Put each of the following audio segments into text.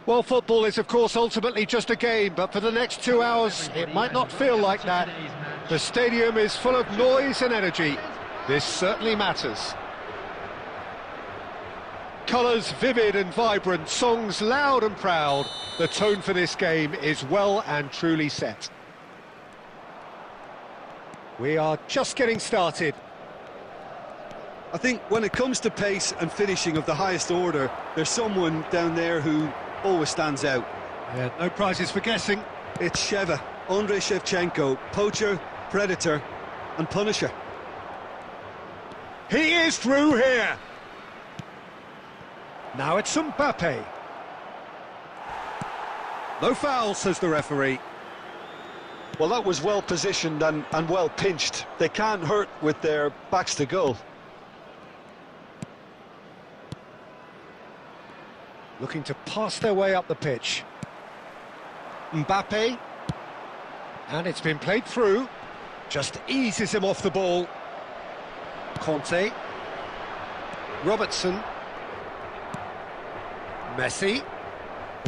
Well, football is, of course, ultimately just a game, but for the next 2 hours, it might not feel like that. The stadium is full of noise and energy. This certainly matters. Colours vivid and vibrant, songs loud and proud. The tone for this game is well and truly set. We are just getting started. I think when it comes to pace and finishing of the highest order, there's someone down there who always stands out. Yeah, no prizes for guessing. It's Sheva, Andrei Shevchenko, poacher, predator and punisher. He is through here. Now it's Mbappe. No foul, says the referee. Well, that was well positioned and well pinched. They can't hurt with their backs to goal. Looking to pass their way up the pitch. Mbappe. And it's been played through. Just eases him off the ball. Conte. Robertson. Messi.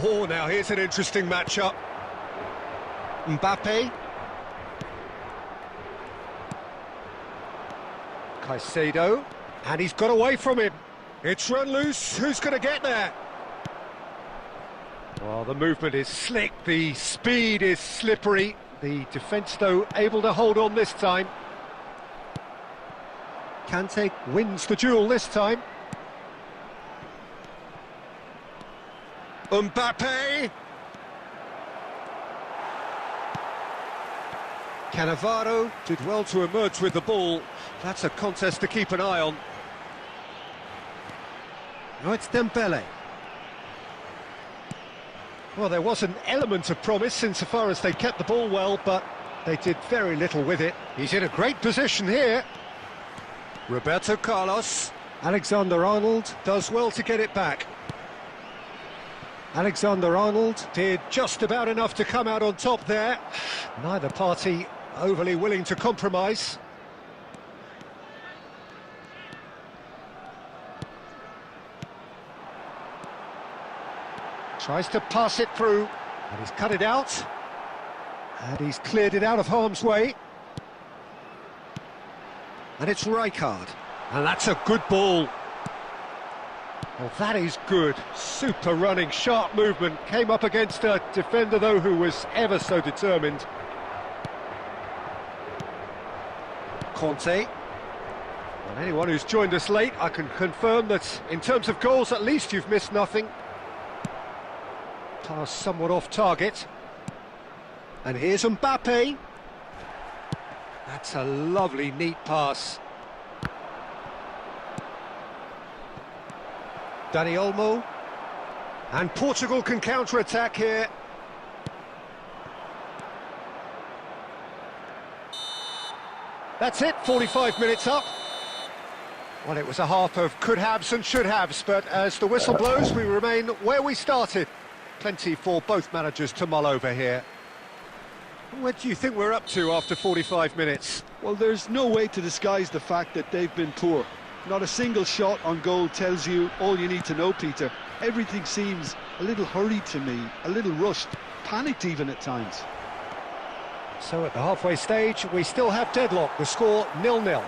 Oh, now here's an interesting matchup. Mbappe. Caicedo. And he's got away from him. It's run loose. Who's going to get there? Well, the movement is slick, the speed is slippery. The defence, though, able to hold on this time. Kante wins the duel this time. Mbappe! Cannavaro did well to emerge with the ball. That's a contest to keep an eye on. Now it's Dembele. Well, there was an element of promise insofar as they kept the ball well, but they did very little with it. He's in a great position here. Roberto Carlos. Alexander-Arnold does well to get it back. Alexander-Arnold did just about enough to come out on top there. Neither party overly willing to compromise. Tries to pass it through, and he's cut it out, and he's cleared it out of harm's way. And it's Rijkaard, and that's a good ball. Well, that is good. Super running, sharp movement. Came up against a defender, though, who was ever so determined. Conte. And anyone who's joined us late, I can confirm that in terms of goals, at least you've missed nothing. Pass somewhat off target. And here's Mbappe. That's a lovely, neat pass. Dani Olmo. And Portugal can counter-attack here. That's it, 45 minutes up. Well, it was a half of could-haves and should-haves, but as the whistle blows, we remain where we started. Plenty for both managers to mull over here. What do you think we're up to after 45 minutes? Well, there's no way to disguise the fact that they've been poor. Not a single shot on goal tells you all you need to know, Peter. Everything seems a little hurried to me, a little rushed, panicked even at times. So at the halfway stage, we still have deadlock, the score 0-0.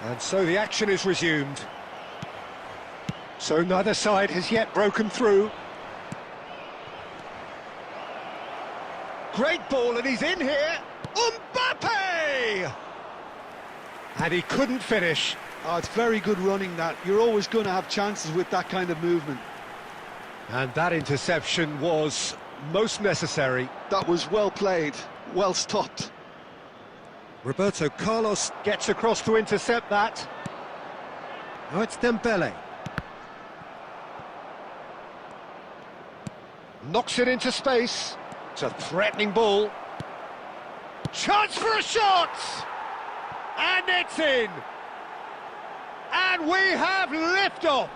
And so the action is resumed. So neither side has yet broken through. Great ball, and he's in here. Mbappe! And he couldn't finish. Oh, it's very good running, that. You're always going to have chances with that kind of movement. And that interception was most necessary. That was well played, well stopped. Roberto Carlos gets across to intercept that. Now it's Dembele. Knocks it into space. It's a threatening ball. Chance for a shot! And it's in! And we have liftoff!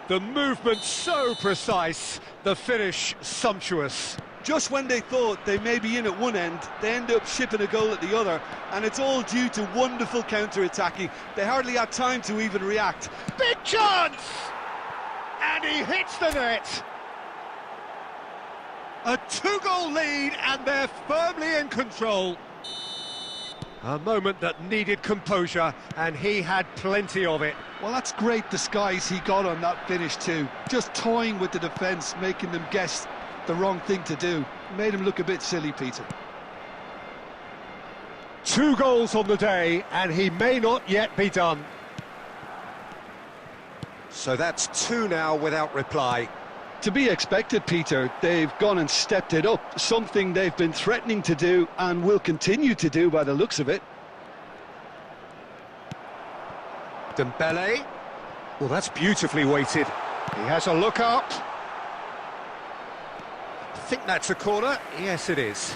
The movement so precise, the finish sumptuous. Just when they thought they may be in at one end, they end up shipping a goal at the other, and it's all due to wonderful counter-attacking. They hardly had time to even react. Big chance! And he hits the net! A two-goal lead, and they're firmly in control. A moment that needed composure, and he had plenty of it. Well, that's great disguise he got on that finish too. Just toying with the defence, making them guess the wrong thing to do. Made him look a bit silly, Peter. 2 goals on the day, and he may not yet be done. So that's 2 now without reply. To be expected, Peter. They've gone and stepped it up, something they've been threatening to do and will continue to do by the looks of it. Dembele. Well, that's beautifully weighted. He has a look up. I think that's a corner. Yes, it is.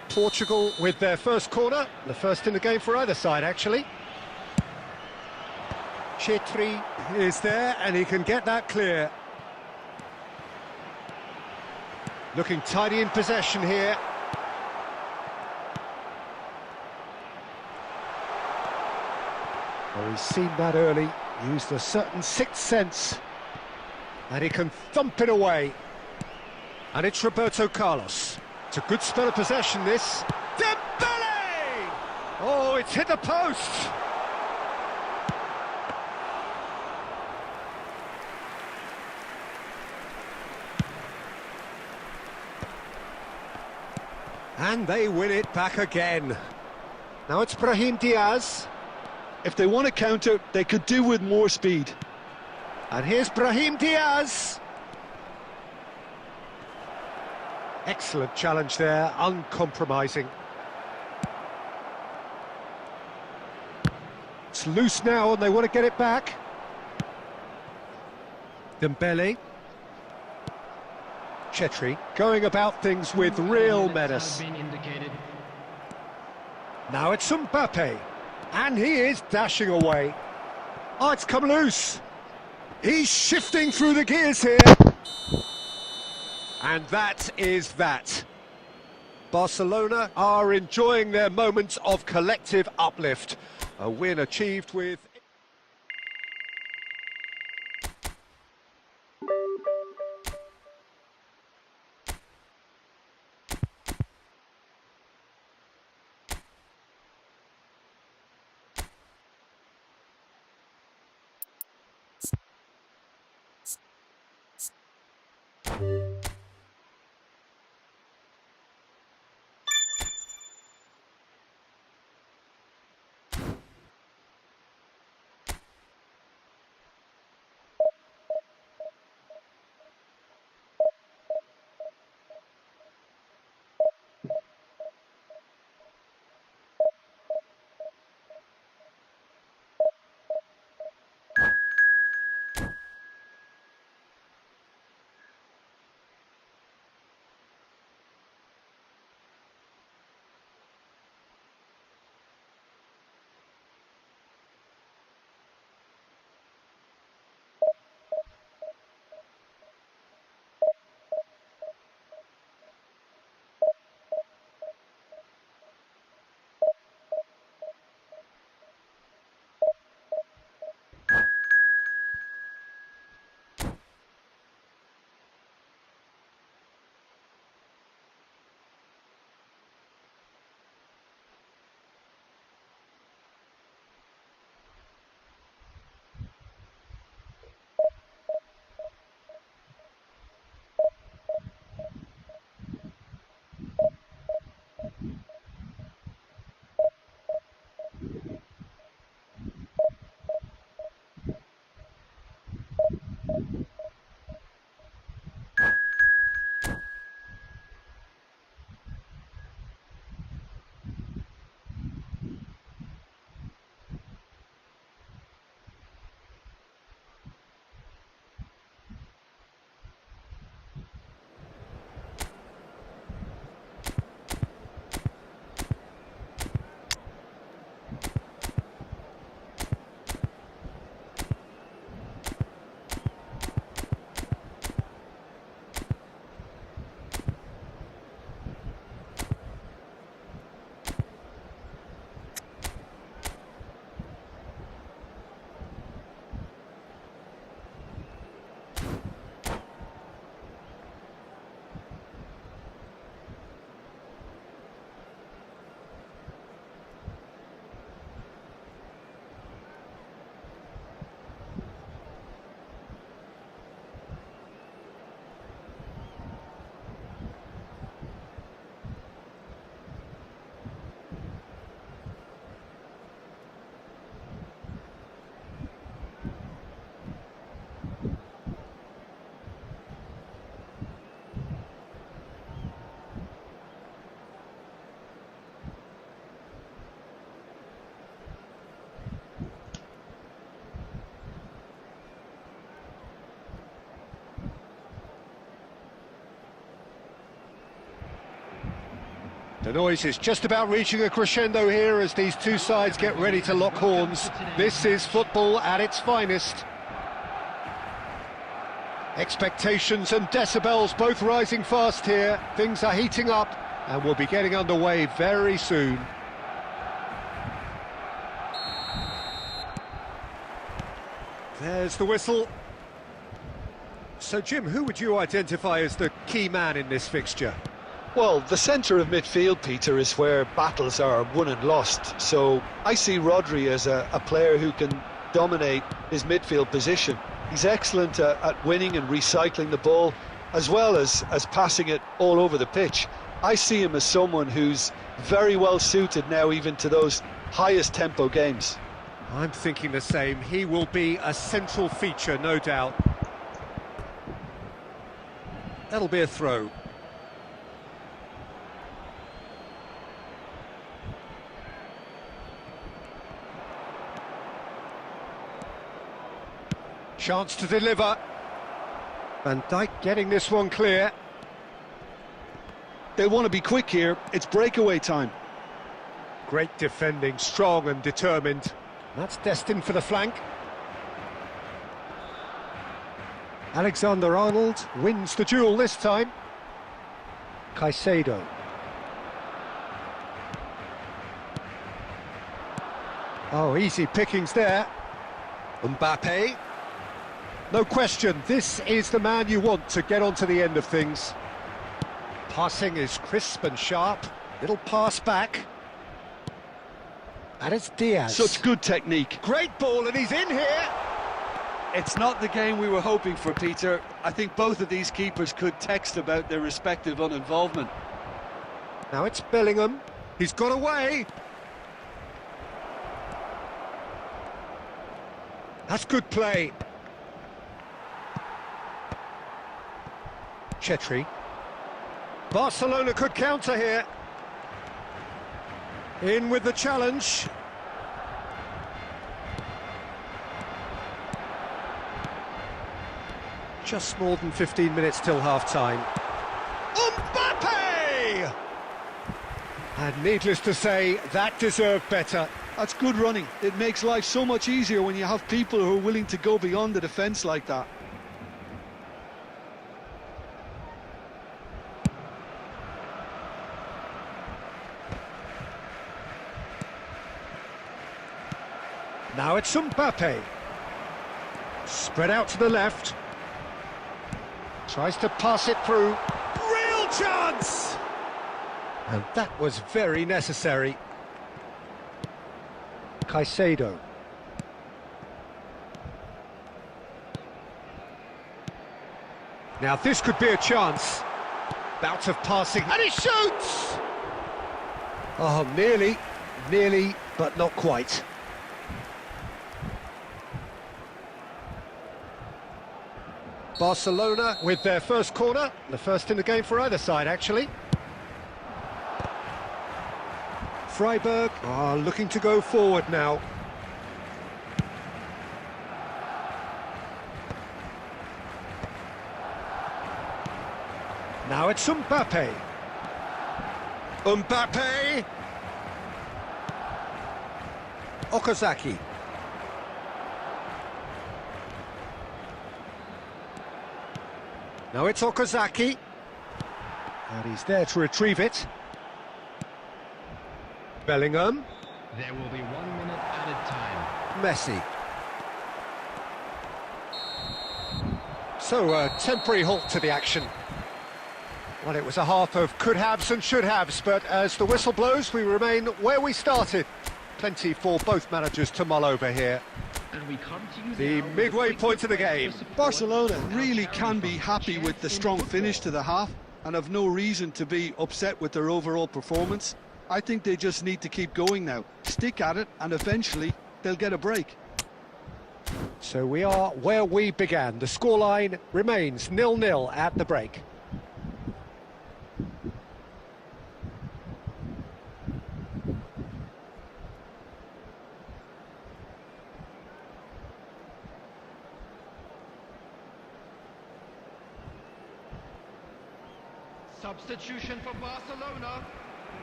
Portugal with their first corner, the first in the game for either side, actually. Chetri is there, and he can get that clear. Looking tidy in possession here. Well, he's seen that early, used a certain sixth sense, and he can thump it away. And it's Roberto Carlos. It's a good spell of possession, this. Dembele! Oh, it's hit the post! And they win it back again. Now it's Brahim Diaz. If they want to counter, they could do with more speed. And here's Brahim Diaz. Excellent challenge there, uncompromising. It's loose now and they want to get it back. Dembele. Chetri going about things with real menace. Now it's Mbappe, and he is dashing away. Oh, it's come loose. He's shifting through the gears here. And that is that. Barcelona are enjoying their moments of collective uplift. A win achieved with... The noise is just about reaching a crescendo here as these two sides get ready to lock horns. This is football at its finest. Expectations and decibels both rising fast here. Things are heating up and we'll be getting underway very soon. There's the whistle. So, Jim, who would you identify as the key man in this fixture? Well, the centre of midfield, Peter, is where battles are won and lost. So I see Rodri as a player who can dominate his midfield position. He's excellent at winning and recycling the ball, as well as passing it all over the pitch. I see him as someone who's very well suited now even to those highest tempo games. I'm thinking the same. He will be a central feature, no doubt. That'll be a throw. Chance to deliver. Van Dijk getting this one clear. They want to be quick here. It's breakaway time. Great defending, strong and determined. That's destined for the flank. Alexander-Arnold wins the duel this time. Caicedo. Oh, easy pickings there. Mbappe. No question, this is the man you want to get onto the end of things. Passing is crisp and sharp. Little pass back. And it's Diaz. Such good technique. Great ball, and he's in here. It's not the game we were hoping for, Peter. I think both of these keepers could text about their respective uninvolvement. Now it's Bellingham. He's got away. That's good play. Chetri. Barcelona could counter here. In with the challenge. Just more than 15 minutes till half-time. Mbappe! And needless to say, that deserved better. That's good running. It makes life so much easier when you have people who are willing to go beyond the defence like that. Now it's Mbappe. Spread out to the left. Tries to pass it through. Real chance! And that was very necessary. Caicedo. Now this could be a chance. Bout of passing. And he shoots! Oh, nearly, but not quite. Barcelona with their first corner, the first in the game for either side, actually. Freiburg are looking to go forward now. Now it's Mbappe. Mbappe! Okazaki. Now it's Okazaki, and he's there to retrieve it. Bellingham. There will be 1 minute added time. Messi. So a temporary halt to the action. Well, it was a half of could-haves and should-haves, but as the whistle blows, we remain where we started. Plenty for both managers to mull over here. And we come to you The now midway point of the game. Barcelona really can be happy with the strong finish to the half and have no reason to be upset with their overall performance. I think they just need to keep going now, stick at it, and eventually they'll get a break. So we are where we began. The scoreline remains 0-0 at the break. Substitution for Barcelona.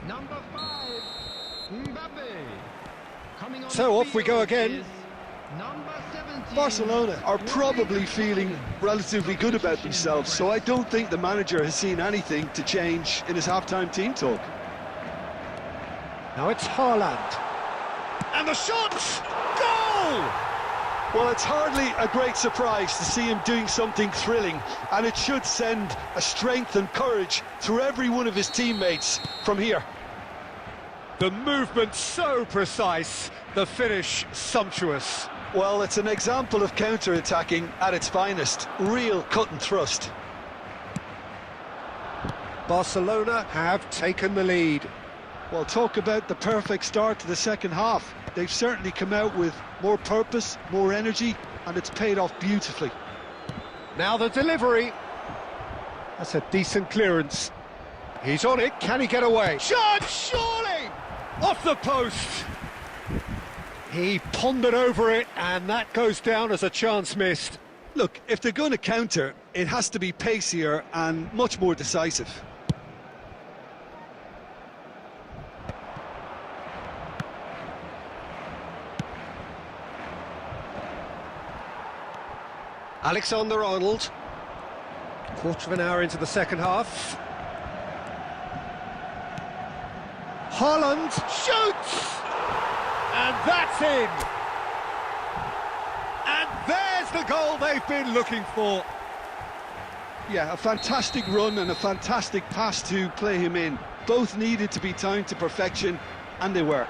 Number 5, Mbappe. Coming on So the off we go field again. is number 17. Barcelona are probably feeling relatively good about themselves, so I don't think the manager has seen anything to change in his half-time team talk. Now it's Haaland. And the shot! Goal! Well, it's hardly a great surprise to see him doing something thrilling, and it should send a strength and courage through every one of his teammates from here. The movement so precise, the finish sumptuous. Well, it's an example of counter-attacking at its finest. Real cut and thrust. Barcelona have taken the lead. Well, talk about the perfect start to the second half. They've certainly come out with more purpose, more energy, and it's paid off beautifully. Now the delivery. That's a decent clearance. He's on it, can he get away? Shot, surely! Off the post! He pondered over it, and that goes down as a chance missed. Look, if they're going to counter, it has to be pacier and much more decisive. Alexander-Arnold. Quarter of an hour into the second half. Haaland shoots! And that's in! And there's the goal they've been looking for. Yeah, a fantastic run and a fantastic pass to play him in. Both needed to be timed to perfection, and they were.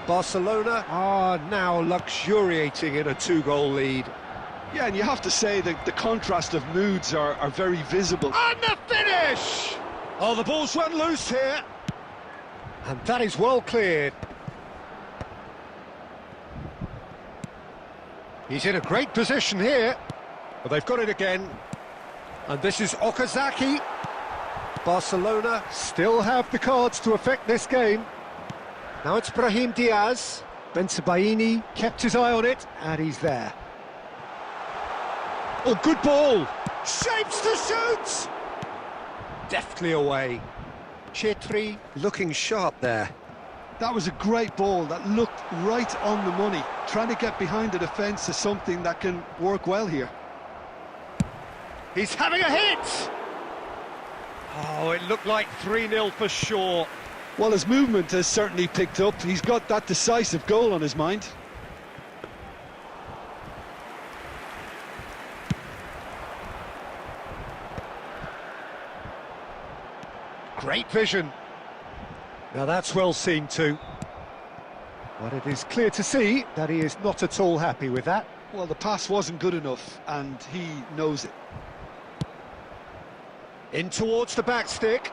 Barcelona are now luxuriating in a two-goal lead. Yeah, and you have to say that the contrast of moods are very visible. And the finish! Oh, the ball's run loose here. And that is well cleared. He's in a great position here. But they've got it again. And this is Okazaki. Barcelona still have the cards to affect this game. Now it's Brahim Diaz. Bensebaini kept his eye on it, and he's there. Oh, good ball! Shapes to shoot! Deftly away. Chetri looking sharp there. That was a great ball that looked right on the money. Trying to get behind the defence is something that can work well here. He's having a hit! Oh, it looked like 3-0 for sure. Well, his movement has certainly picked up. He's got that decisive goal on his mind. Great vision. Now that's well seen too. But it is clear to see that he is not at all happy with that. Well, the pass wasn't good enough, and he knows it. In towards the back stick.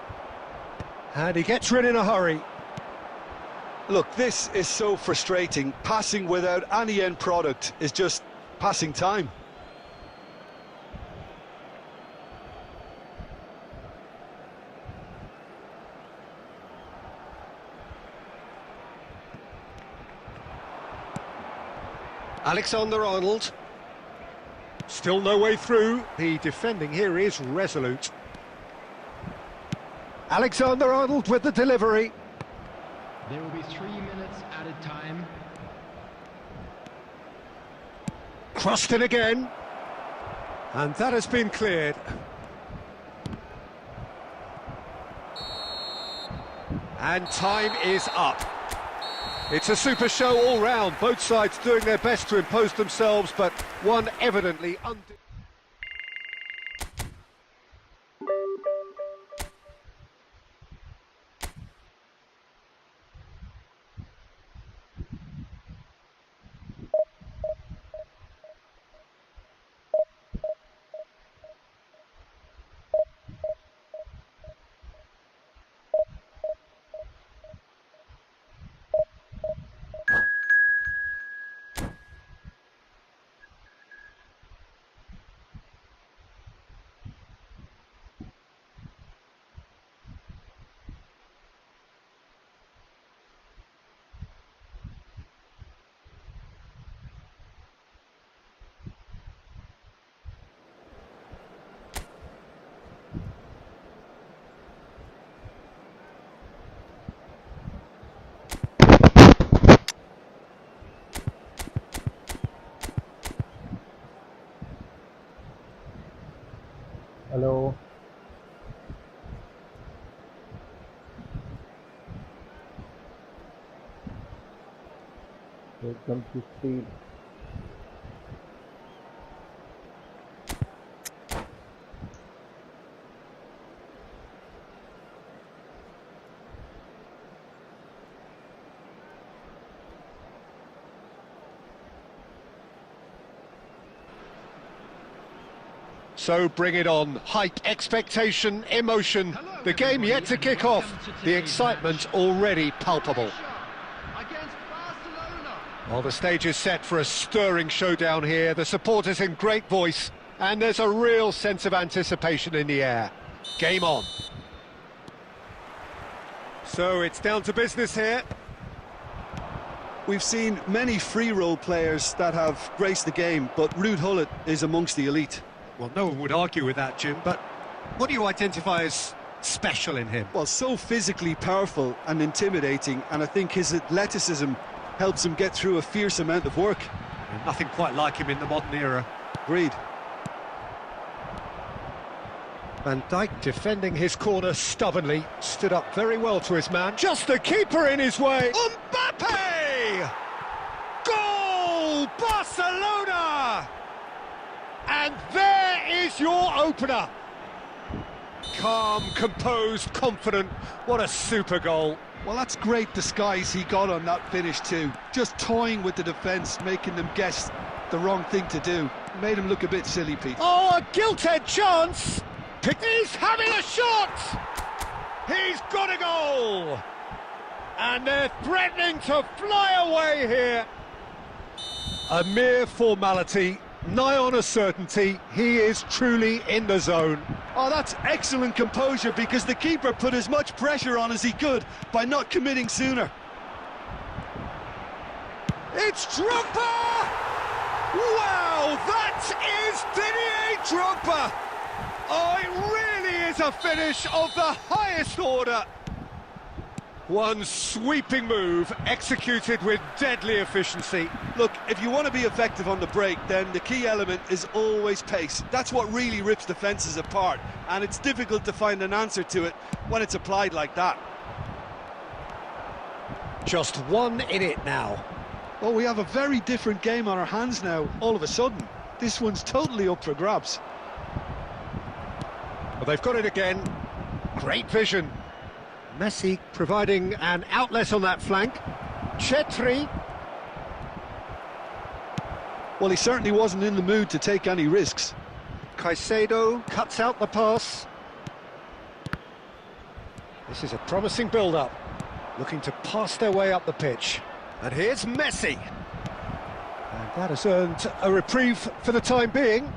And he gets rid in a hurry. Look, this is so frustrating. Passing without any end product is just passing time. Alexander-Arnold. Still no way through. The defending here is resolute. Alexander-Arnold with the delivery. There will be 3 minutes added time. Crossed in again. And that has been cleared. And time is up. It's a super show all round. Both sides doing their best to impose themselves, but one evidently Hello. Welcome to speed. So bring it on. Hype, expectation, emotion. The game yet to kick off. The excitement already palpable. Well, the stage is set for a stirring showdown here. The supporters in great voice, and there's a real sense of anticipation in the air. Game on. So it's down to business here. We've seen many free role players that have graced the game, but Ruud Gullit is amongst the elite. Well, no one would argue with that, Jim, but what do you identify as special in him? Well, so physically powerful and intimidating, and I think his athleticism helps him get through a fierce amount of work. Nothing quite like him in the modern era. Agreed. Van Dijk defending his corner stubbornly, stood up very well to his man. Just the keeper in his way. Mbappe! Goal! Barcelona! And there is your opener. Calm, composed, confident. What a super goal. Well, that's great disguise he got on that finish too. Just toying with the defence, making them guess the wrong thing to do. Made him look a bit silly, Pete. Oh, a gilt-edged chance! He's having a shot! He's got a goal! And they're threatening to fly away here. A mere formality, nigh on a certainty. He is truly in the zone. Oh, that's excellent composure, because the keeper put as much pressure on as he could by not committing sooner. It's Drogba! Wow, that is Didier Drogba! Oh, it really is a finish of the highest order. One sweeping move, executed with deadly efficiency. Look, if you want to be effective on the break, then the key element is always pace. That's what really rips defences apart, and it's difficult to find an answer to it when it's applied like that. Just one in it now. Well, we have a very different game on our hands now, all of a sudden. This one's totally up for grabs. Well, they've got it again. Great vision. Messi providing an outlet on that flank. Chetri. Well, he certainly wasn't in the mood to take any risks. Caicedo cuts out the pass. This is a promising build-up. Looking to pass their way up the pitch. And here's Messi. And that has earned a reprieve for the time being.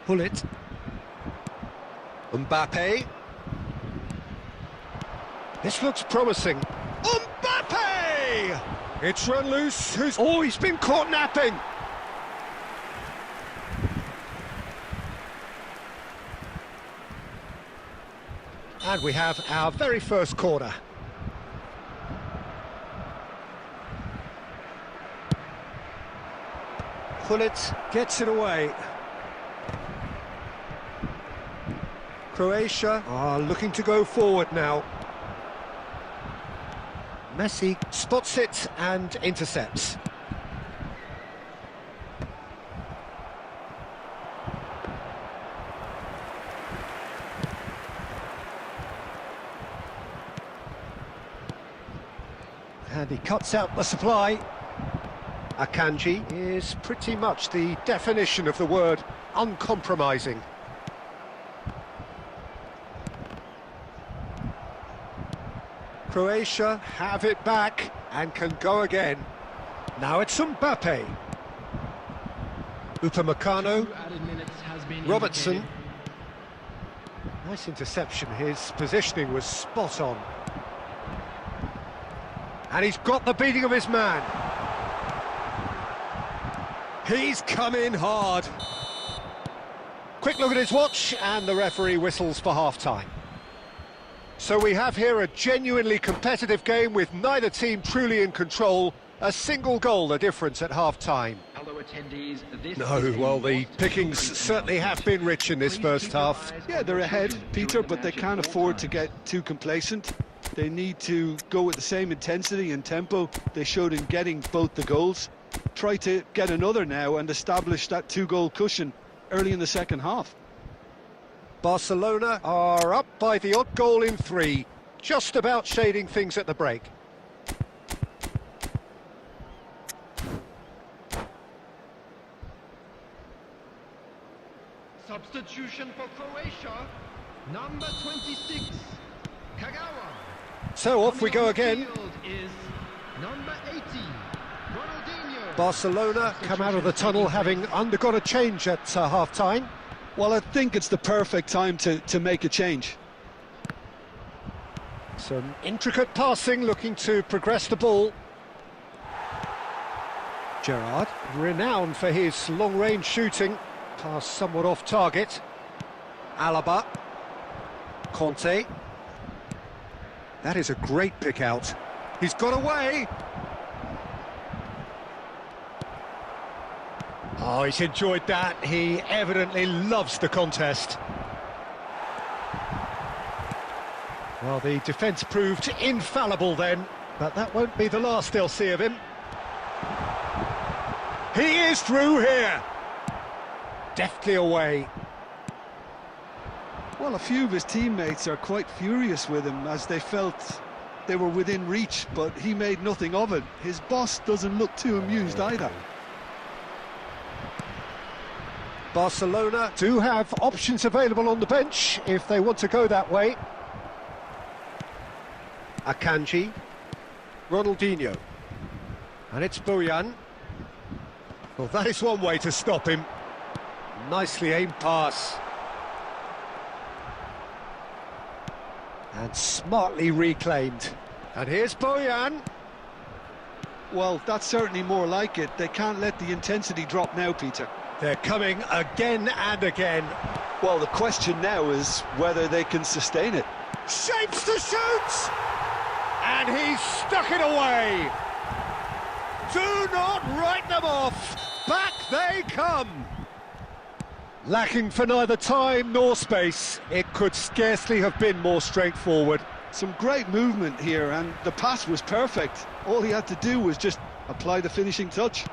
Gullit. Mbappe. This looks promising. Mbappe! It's run loose. Oh, he's been caught napping. And we have our very first corner. Gullit gets it away. Croatia are looking to go forward now. Messi spots it and intercepts. And he cuts out the supply. Akanji is pretty much the definition of the word uncompromising. Croatia have it back and can go again. Now it's Mbappe. Upamecano. Robertson. Nice interception. His positioning was spot on. And he's got the beating of his man. He's come in hard. Quick look at his watch, and the referee whistles for half-time. So we have here a genuinely competitive game with neither team truly in control. A single goal the difference at half-time. attendees, this No, is a well, the must pickings see certainly have been rich in this Please first keep your half. eyes Yeah, on they're the ahead, screen Peter, during the but they match at can't all afford to times. get too complacent. They need to go with the same intensity and tempo they showed in getting both the goals. Try to get another now and establish that two-goal cushion early in the second half. Barcelona are up by the odd goal in 3, just about shading things at the break. Substitution for Croatia, number 26, Kagawa. So off we Coming go on the again. field is number 80, Ronaldinho. Barcelona come out of the tunnel having undergone a change at half-time. Well, I think it's the perfect time to make a change. Some intricate passing, looking to progress the ball. Gerrard, renowned for his long-range shooting, pass somewhat off target. Alaba, Conte. That is a great pick out. He's got away. Oh, he's enjoyed that. He evidently loves the contest. Well, the defence proved infallible then, but that won't be the last they'll see of him. He is through here. Deftly away. Well, a few of his teammates are quite furious with him as they felt they were within reach, but he made nothing of it. His boss doesn't look too amused either. Barcelona do have options available on the bench if they want to go that way. Akanji, Ronaldinho, and it's Bojan. Well, that is one way to stop him. Nicely aimed pass. And smartly reclaimed. And here's Bojan. Well, that's certainly more like it. They can't let the intensity drop now, Peter. They're coming again and again. Well, the question now is whether they can sustain it. Shapes to shoot! And he's stuck it away. Do not write them off. Back they come. Lacking for neither time nor space. It could scarcely have been more straightforward. Some great movement here, and the pass was perfect. All he had to do was just apply the finishing touch.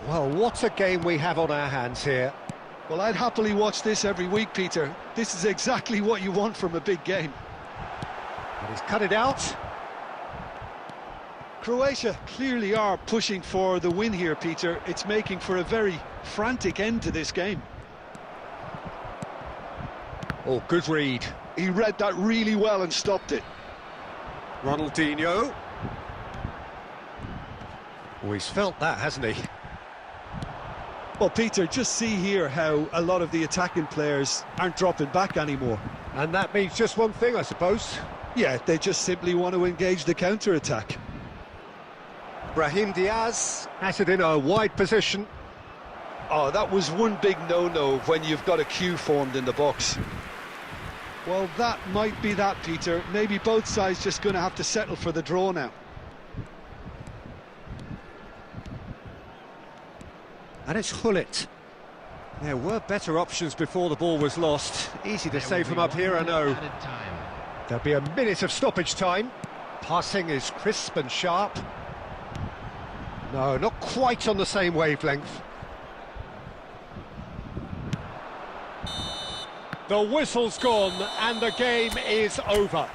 Well, what a game we have on our hands here. Well, I'd happily watch this every week, Peter. This is exactly what you want from a big game. And he's cut it out. Croatia clearly are pushing for the win here, Peter. It's making for a very frantic end to this game. Oh, good read. He read that really well and stopped it. Ronaldinho. Oh, he's felt that, hasn't he? Well, Peter, just see here how a lot of the attacking players aren't dropping back anymore. And that means just one thing, I suppose. Yeah, they just simply want to engage the counter-attack. Brahim Diaz has it in a wide position. Oh, that was one big no-no when you've got a queue formed in the box. Well, that might be that, Peter. Maybe both sides just going to have to settle for the draw now. And it's Hullet. There were better options before the ball was lost. Easy to There say will from be up 1 here, I minute know. added time. There'll be a minute of stoppage time. Passing is crisp and sharp. No, not quite on the same wavelength. The whistle's gone and the game is over.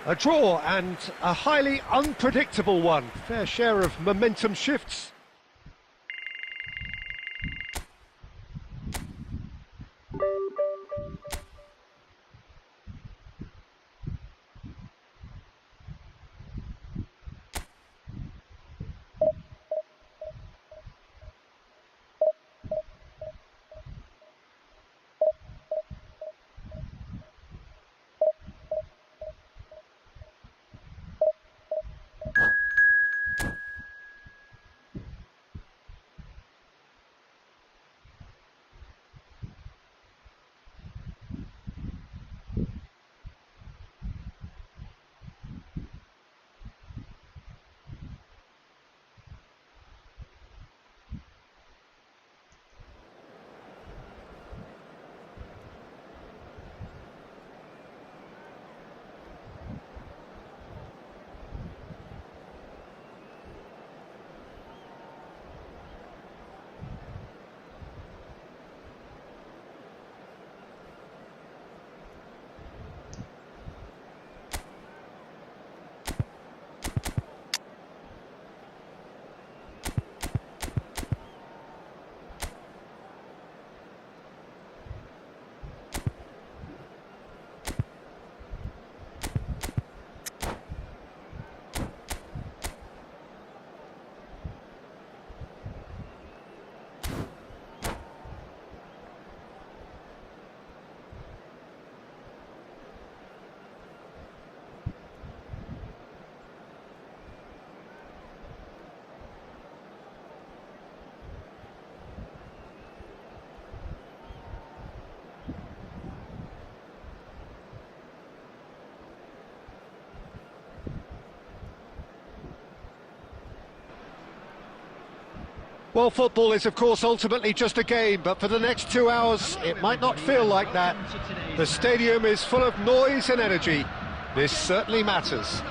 A draw and a highly unpredictable one. Fair share of momentum shifts. Well, football is, of course, ultimately just a game, but for the next 2 hours, it might not feel like that. The stadium is full of noise and energy. This certainly matters.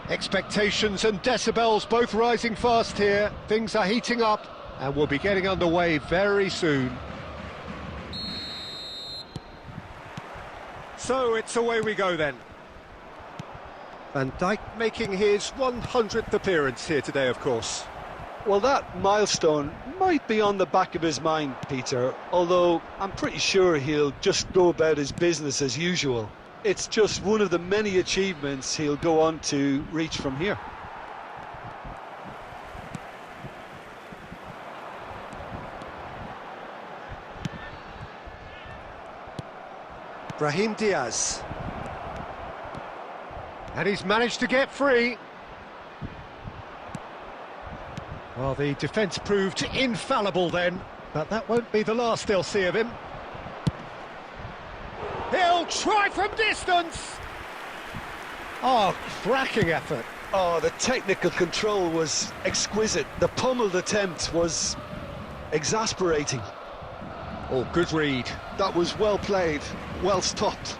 Expectations and decibels both rising fast here. Things are heating up, and we'll be getting underway very soon. So it's away we go then. Van Dijk making his 100th appearance here today, of course. Well, that milestone might be on the back of his mind, Peter, although I'm pretty sure he'll just go about his business as usual. It's just one of the many achievements he'll go on to reach from here. Brahim Diaz. And he's managed to get free. Well, the defence proved infallible then, but that won't be the last they'll see of him. He'll try from distance! Oh, cracking effort. Oh, the technical control was exquisite. The pummeled attempt was exasperating. Oh, good read. That was well played, well stopped.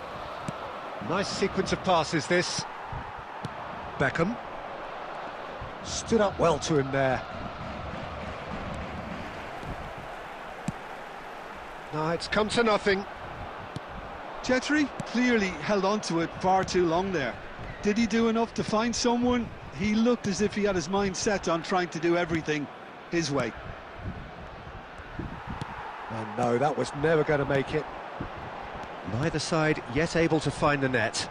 Nice sequence of passes, this. Beckham. Stood up well to him there. No, it's come to nothing. Chetri clearly held on to it far too long there. Did he do enough to find someone? He looked as if he had his mind set on trying to do everything his way. Oh no, that was never going to make it. Neither side yet able to find the net.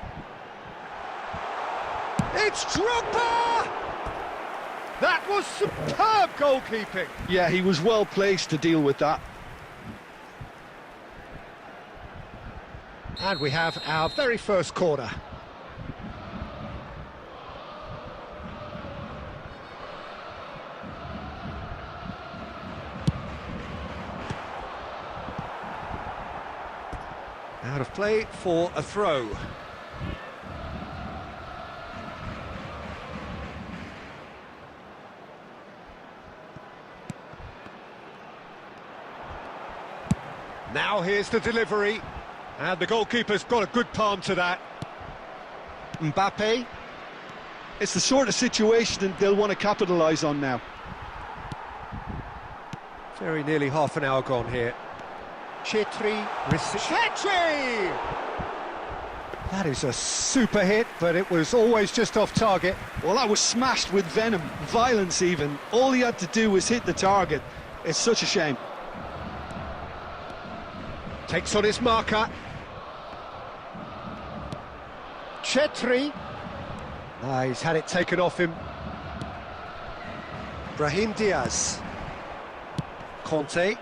It's Drogba! That was superb goalkeeping. Yeah, he was well placed to deal with that. And we have our very first corner. Out of play for a throw. Now here's the delivery. And the goalkeeper's got a good palm to that. Mbappe. It's the sort of situation that they'll want to capitalise on now. Very nearly half an hour gone here. Chetri. Chetri! That is a super hit, but it was always just off target. Well, that was smashed with venom, violence even. All he had to do was hit the target. It's such a shame. Takes on his marker. Chetri. He's had it taken off him. Brahim Diaz. Conte.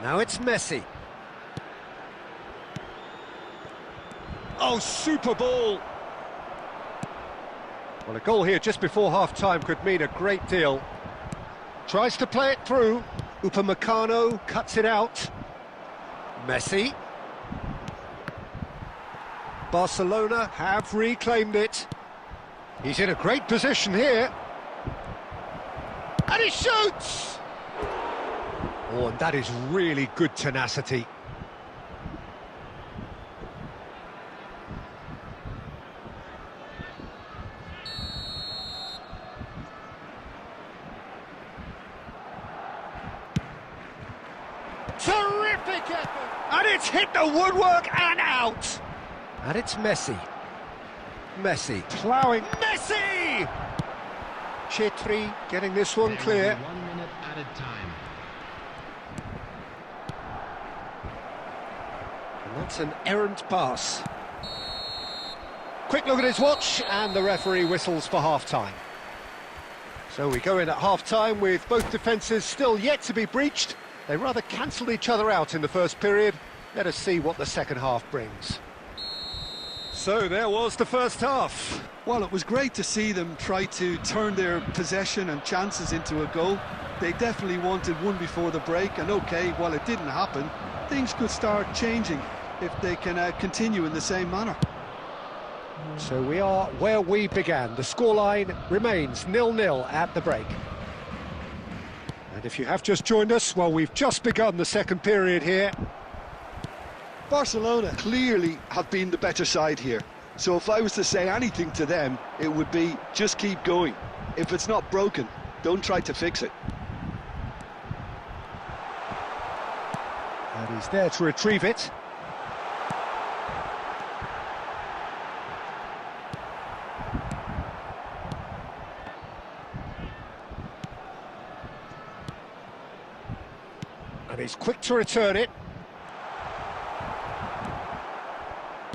Now it's Messi. Oh, super ball! Well, a goal here just before half-time could mean a great deal. Tries to play it through. Upamecano cuts it out. Messi. Barcelona have reclaimed it. He's in a great position here. And he shoots! Oh, and that is really good tenacity. Terrific effort! And it's hit the woodwork and out! And it's Messi. Messi ploughing. Messi! Chetri getting this one clear. 1 minute added time. And that's an errant pass. Quick look at his watch, and the referee whistles for half-time. So we go in at half-time with both defences still yet to be breached. They rather cancelled each other out in the first period. Let us see what the second half brings. So there was the first half. Well, it was great to see them try to turn their possession and chances into a goal. They definitely wanted one before the break, and okay, while it didn't happen, things could start changing if they can continue in the same manner. So we are where we began. The scoreline remains 0-0 at the break. And if you have just joined us, well, we've just begun the second period here. Barcelona clearly have been the better side here. So if I was to say anything to them, it would be just keep going. If it's not broken, don't try to fix it. And he's there to retrieve it. And he's quick to return it.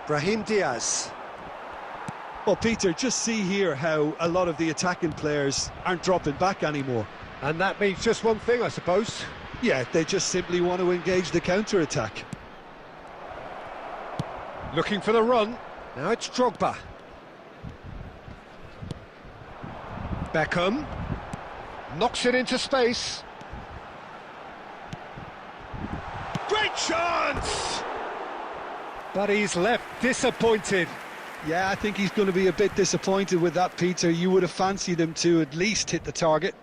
Brahim Diaz. Well, Peter, just see here how a lot of the attacking players aren't dropping back anymore. And that means just one thing, I suppose. Yeah, they just simply want to engage the counter-attack. Looking for the run. Now it's Drogba. Beckham. Knocks it into space. Great chance! But he's left disappointed. Yeah, I think he's going to be a bit disappointed with that, Peter. You would have fancied him to at least hit the target.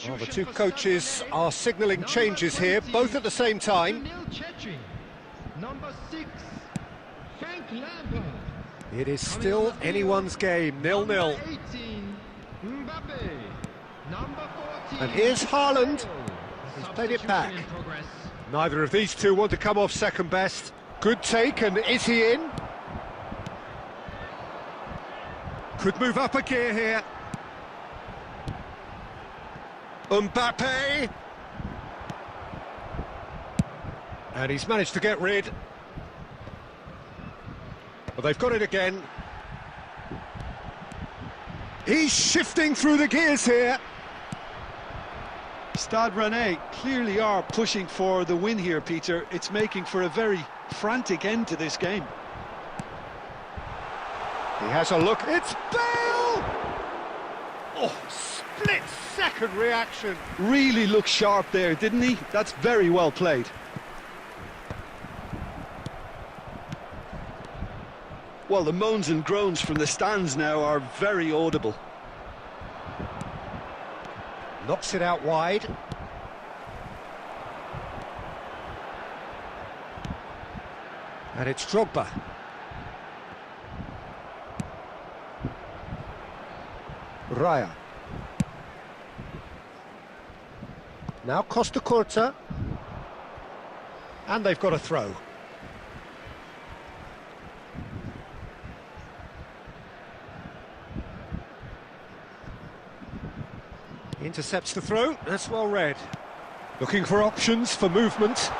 Well, the two coaches are signalling changes here, both at the same time. Number 6, Frank Lampard. It is still anyone's game, 0-0. Number 18, Mbappe. Number 14, And here's Haaland. He's played it back. substitution in progress. Neither of these two want to come off second best. Good take, and is he in? Could move up a gear here. Mbappe! And he's managed to get rid. Well, they've got it again. He's shifting through the gears here. Stade Rennais clearly are pushing for the win here, Peter. It's making for a very frantic end to this game. He has a look. It's Bale! Oh, split-second reaction. Really looked sharp there, didn't he? That's very well played. Well, the moans and groans from the stands now are very audible. Knocks it out wide. And it's Drogba. Raya. Now Costa Curta. And they've got a throw. Intercepts the throw, that's well read. Looking for options for movement.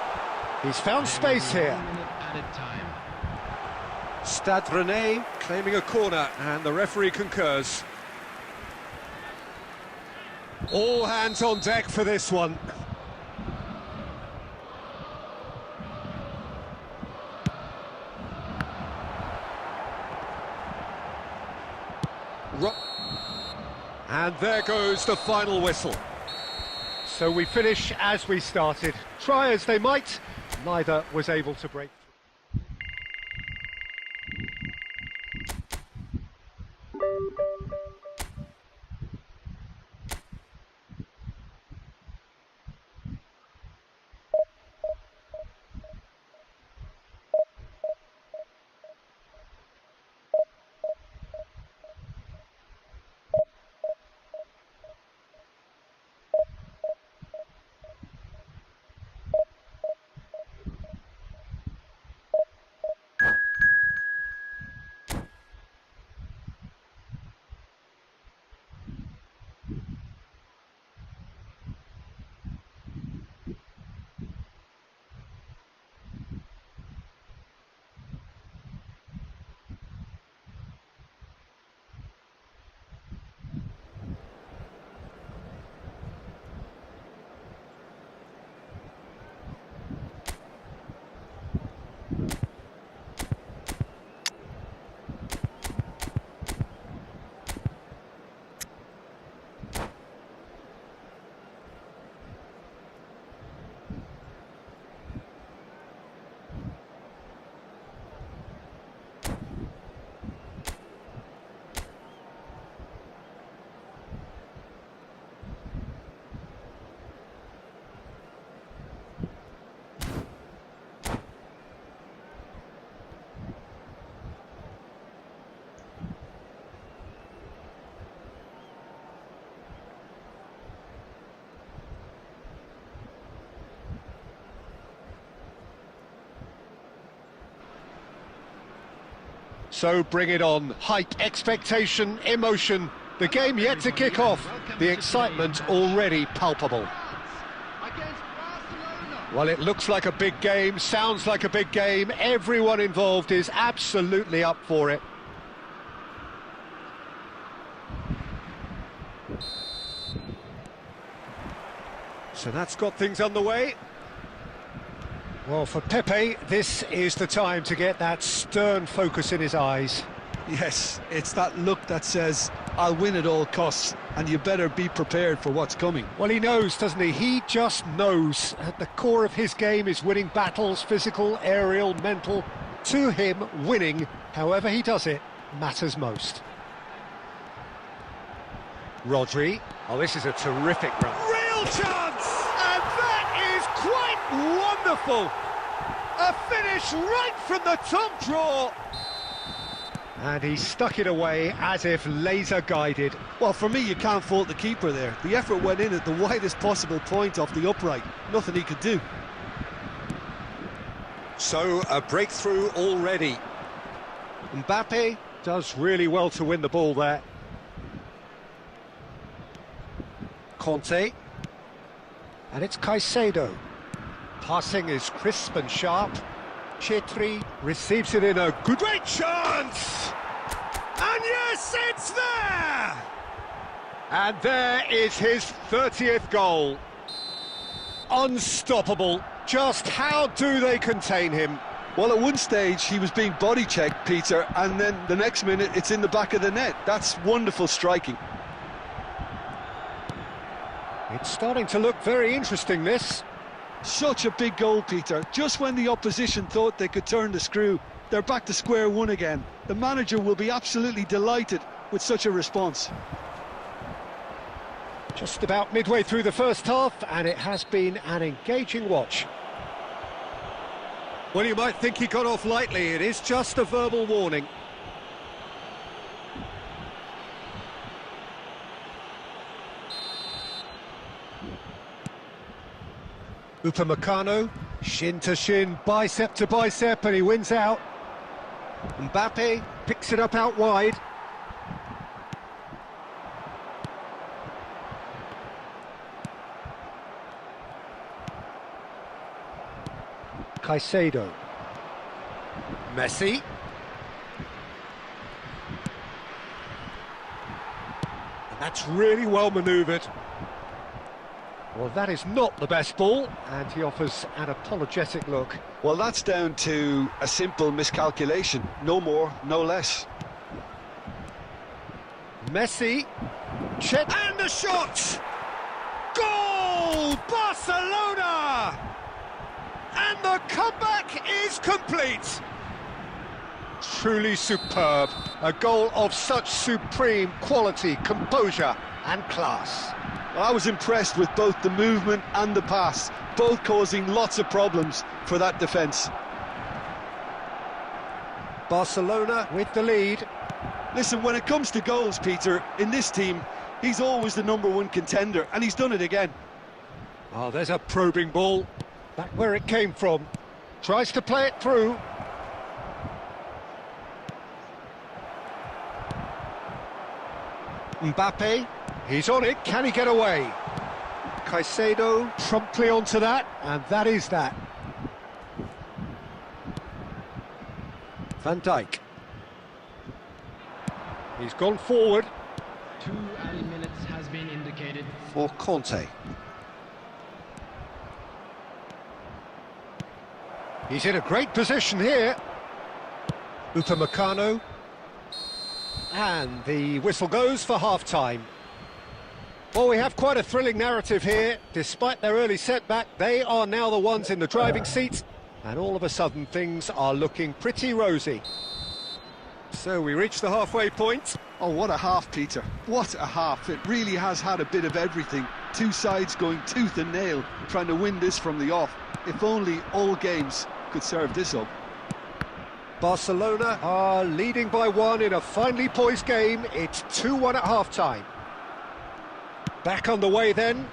He's found space here. 1 minute added time. Stade Rennais claiming a corner, and the referee concurs. All hands on deck for this one. And there goes the final whistle. So we finish as we started. Try as they might, neither was able to break. So bring it on. Height, expectation, emotion. The game yet to kick off. The excitement already palpable. Well, it looks like a big game, sounds like a big game. Everyone involved is absolutely up for it. So that's got things underway. Well, for Pepe, this is the time to get that stern focus in his eyes. Yes, it's that look that says, I'll win at all costs, and you better be prepared for what's coming. Well, he knows, doesn't he? He just knows. At the core of his game is winning battles, physical, aerial, mental. To him, winning, however he does it, matters most. Rodri. Oh, this is a terrific run. Real chance! And that is quite wonderful! A finish right from the top draw! And he stuck it away as if laser-guided. Well, for me, you can't fault the keeper there. The effort went in at the widest possible point off the upright. Nothing he could do. So, a breakthrough already. Mbappe does really well to win the ball there. Conte. And it's Caicedo. Passing is crisp and sharp. Chetri receives it in a good... Great chance! And yes, it's there! And there is his 30th goal. Unstoppable. Just how do they contain him? Well, at one stage, he was being body-checked, Peter, and then the next minute, it's in the back of the net. That's wonderful striking. It's starting to look very interesting, this. Such a big goal, Peter. Just when the opposition thought they could turn the screw, they're back to square one again. The manager will be absolutely delighted with such a response. Just about midway through the first half, and it has been an engaging watch. Well, you might think he got off lightly. It is just a verbal warning. Upamecano, shin to shin, bicep to bicep, and he wins out. Mbappe picks it up out wide. Caicedo. Messi. And that's really well manoeuvred. Well, that is not the best ball, and he offers an apologetic look. Well, that's down to a simple miscalculation. No more, no less. Messi. And the shot! Goal! Barcelona! And the comeback is complete. Truly superb. A goal of such supreme quality, composure and class. Well, I was impressed with both the movement and the pass, both causing lots of problems for that defence. Barcelona with the lead. Listen, when it comes to goals, Peter, in this team, he's always the #1 contender, and he's done it again. Oh, there's a probing ball. Back where it came from. Tries to play it through. Mbappe, he's on it, can he get away? Caicedo promptly onto that, and that is that. Van Dijk. He's gone forward. 2 added minutes has been indicated. For Conte. He's in a great position here. Upamecano. And the whistle goes for half-time. Well, we have quite a thrilling narrative here. Despite their early setback, they are now the ones in the driving seat, and all of a sudden things are looking pretty rosy. So we reach the halfway point. Oh, what a half, Peter. What a half. It really has had a bit of everything. Two sides going tooth and nail, trying to win this from the off. If only all games could serve this up. Barcelona are leading by 1 in a finely poised game. It's 2-1 at half-time. Back on the way then.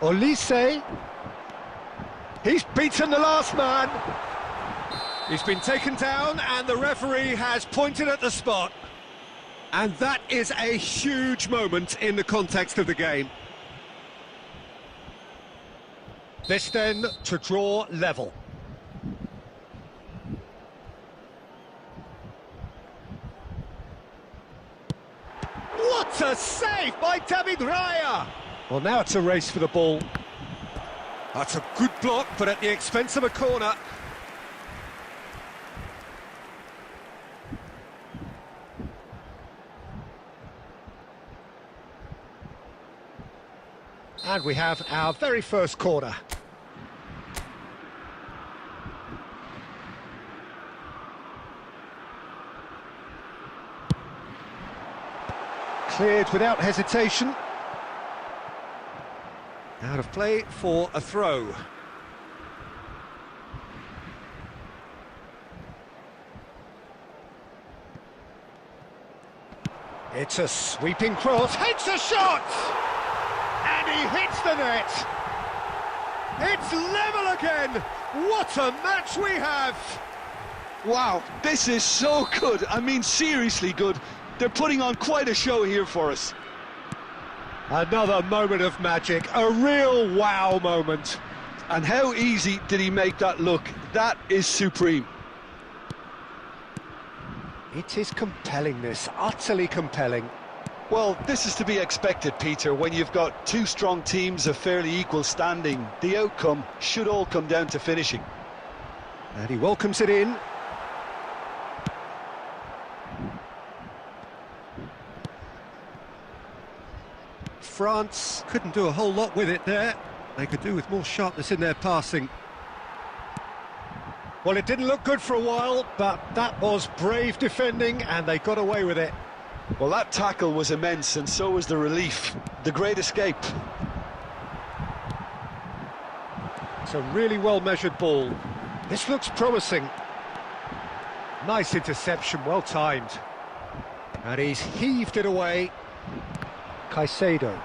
Olise. He's beaten the last man. He's been taken down and the referee has pointed at the spot. And that is a huge moment in the context of the game. This then to draw level. What a save by David Raya! Well, now it's a race for the ball. That's a good block, but at the expense of a corner. And we have our very first corner. Cleared without hesitation. Out of play for a throw. It's a sweeping cross, hits a shot! And he hits the net! It's level again! What a match we have! Wow, this is so good. I mean, seriously good. They're putting on quite a show here for us. Another moment of magic, a real wow moment. And how easy did he make that look? That is supreme. It is compelling, this, utterly compelling. Well, this is to be expected, Peter, when you've got two strong teams of fairly equal standing. The outcome should all come down to finishing. And he welcomes it in. France couldn't do a whole lot with it there. They could do with more sharpness in their passing. Well, it didn't look good for a while, but that was brave defending and they got away with it. Well, that tackle was immense, and so was the relief. The great escape. It's a really well-measured ball. This looks promising. Nice interception, well timed. And he's heaved it away. Caicedo.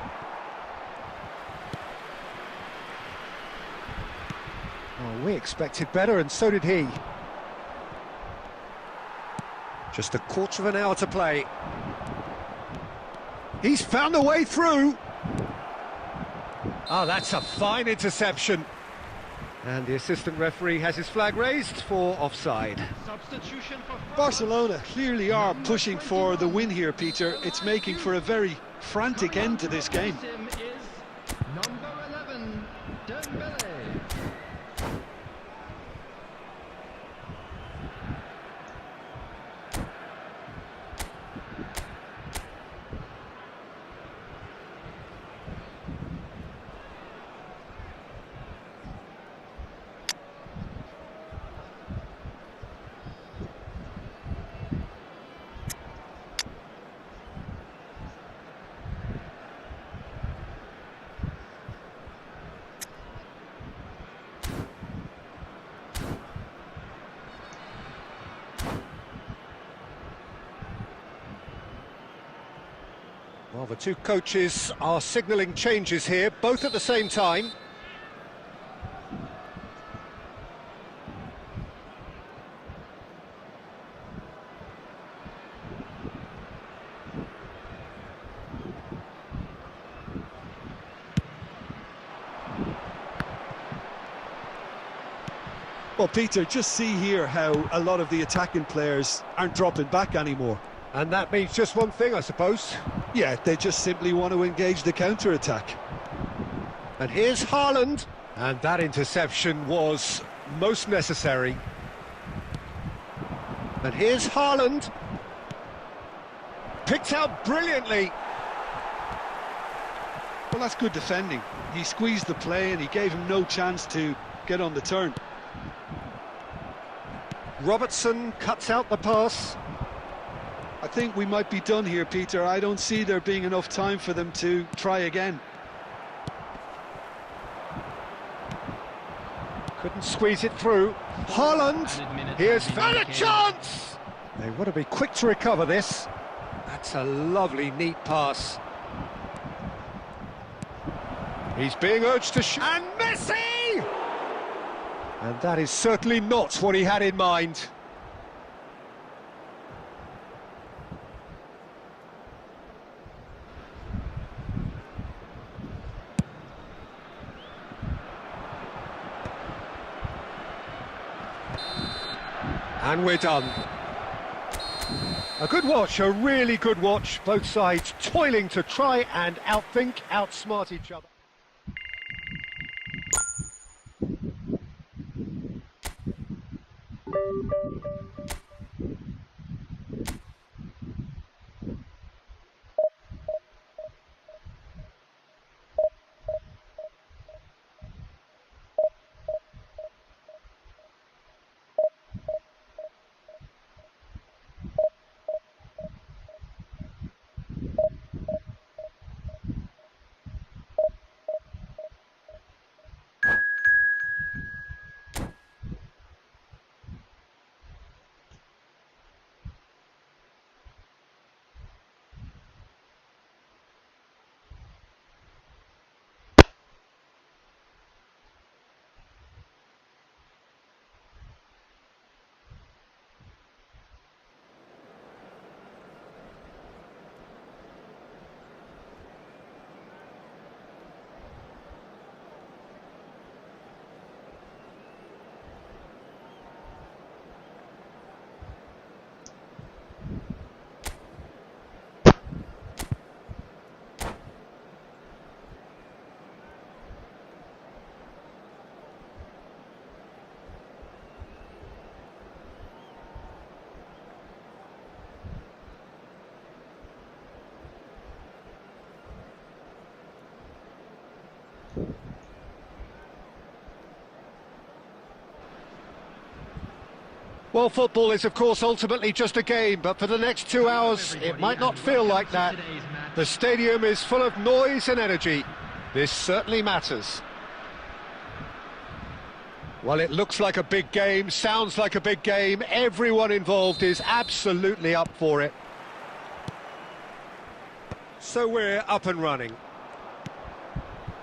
Oh, we expected better, and so did he. Just a quarter of an hour to play. He's found a way through. Oh, that's a fine interception. And the assistant referee has his flag raised for offside. Substitution for Barcelona clearly are pushing for the win here, Peter. It's making for a very frantic end to this game. Is number 11, Dembele. Well, the two coaches are signalling changes here, both at the same time. Well, Peter, just see here how a lot of the attacking players aren't dropping back anymore. And that means just one thing, I suppose. Yeah, they just simply want to engage the counter-attack. And here's Haaland. And that interception was most necessary. And here's Haaland. Picked out brilliantly. Well, that's good defending. He squeezed the play and he gave him no chance to get on the turn. Robertson cuts out the pass. I think we might be done here, Peter. I don't see there being enough time for them to try again. Couldn't squeeze it through. Haaland, here's found a chance! They want to be quick to recover this. That's a lovely, neat pass. He's being urged to shoot. And Messi! And that is certainly not what he had in mind. And we're done. A good watch, a really good watch. Both sides toiling to try and outthink, outsmart each other. Well, football is, of course, ultimately just a game, but for the next 2 hours, it might not feel like that. The stadium is full of noise and energy. This certainly matters. Well, it looks like a big game, sounds like a big game. Everyone involved is absolutely up for it. So we're up and running.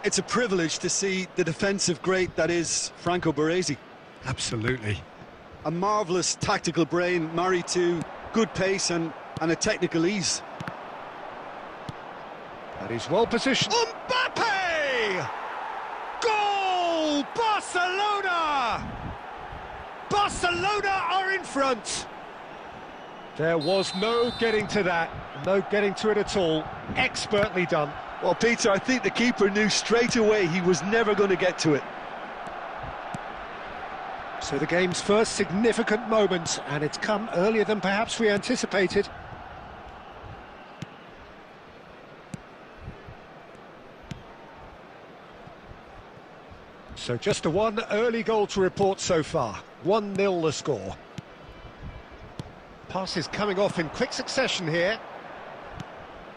It's a privilege to see the defensive great that is Franco Baresi. Absolutely. A marvellous tactical brain married to good pace and a technical ease. That is well positioned. Mbappe! Goal! Barcelona! Barcelona are in front. There was no getting to that, no getting to it at all. Expertly done. Well, Peter, I think the keeper knew straight away he was never going to get to it. So the game's first significant moment, and it's come earlier than perhaps we anticipated. So just the one early goal to report so far. 1-0 the score. Passes coming off in quick succession here.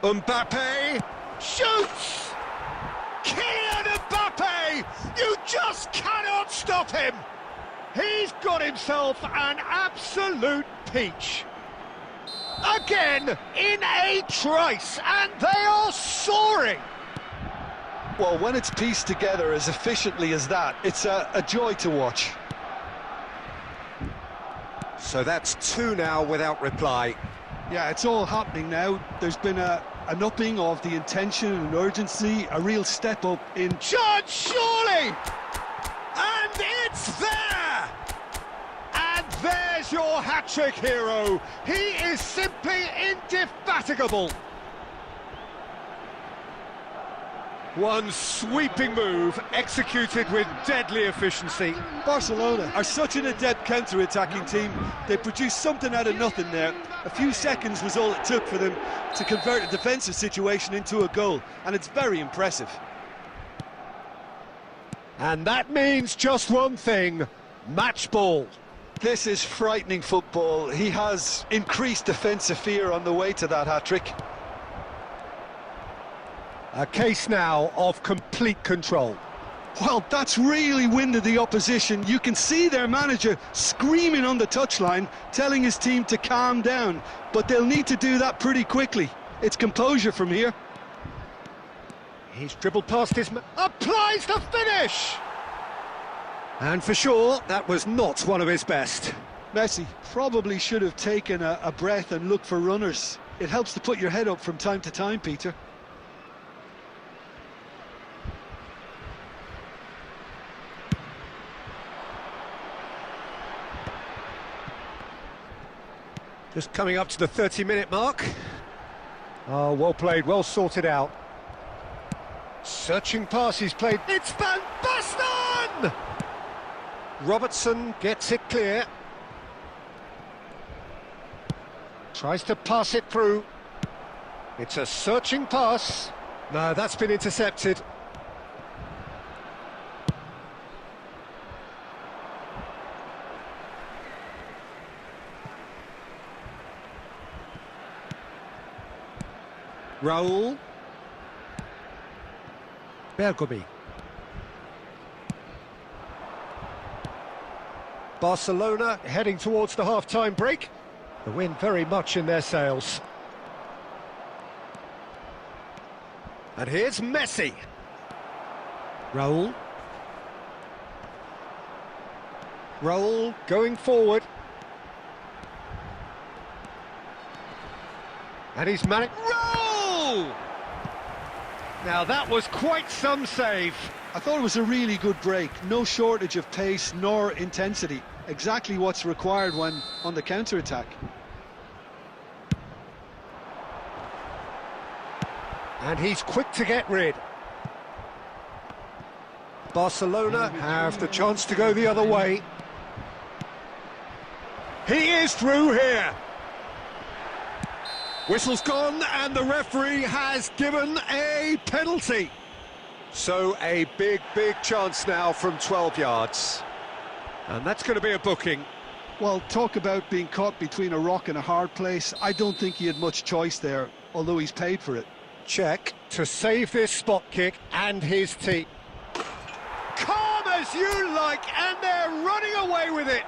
Mbappe shoots! Kylian Mbappe! You just cannot stop him! He's got himself an absolute peach. Again, in a trice, and they are soaring. Well, when it's pieced together as efficiently as that, it's a joy to watch. So that's 2 now without reply. Yeah, it's all happening now. There's been an upping of the intention and urgency, a real step up in... Chance, surely! And it's there! And there's your hat-trick hero. He is simply indefatigable. One sweeping move, executed with deadly efficiency. Barcelona are such an adept counter-attacking team. They produced something out of nothing there. A few seconds was all it took for them to convert a defensive situation into a goal, and it's very impressive. And that means just one thing, match ball. This is frightening football. He has increased defensive fear on the way to that hat-trick. A case now of complete control. Well, that's really winded the opposition. You can see their manager screaming on the touchline, telling his team to calm down. But they'll need to do that pretty quickly. It's composure from here. He's dribbled past his man. Applies the finish! And for sure, that was not one of his best. Messi probably should have taken a breath and looked for runners. It helps to put your head up from time to time, Peter. Just coming up to the 30-minute mark. Oh, well played, well sorted out. Searching pass he's played. It's Van Basten! Robertson gets it clear. Tries to pass it through. It's a searching pass. No, that's been intercepted. Raul. Bergomi. Barcelona heading towards the half-time break. The wind very much in their sails. And here's Messi. Raul. Raul going forward. And he's managed. Raul! Now that was quite some save. I thought it was a really good break. No shortage of pace nor intensity. Exactly what's required when on the counter-attack. And he's quick to get rid. Barcelona have the chance to go the other way. He is through here. Whistle's gone and the referee has given a penalty. So a big chance now from 12 yards. And that's going to be a booking. Well, talk about being caught between a rock and a hard place. I don't think he had much choice there, although he's paid for it. Check to save this spot kick and his team. Calm as you like, and they're running away with it.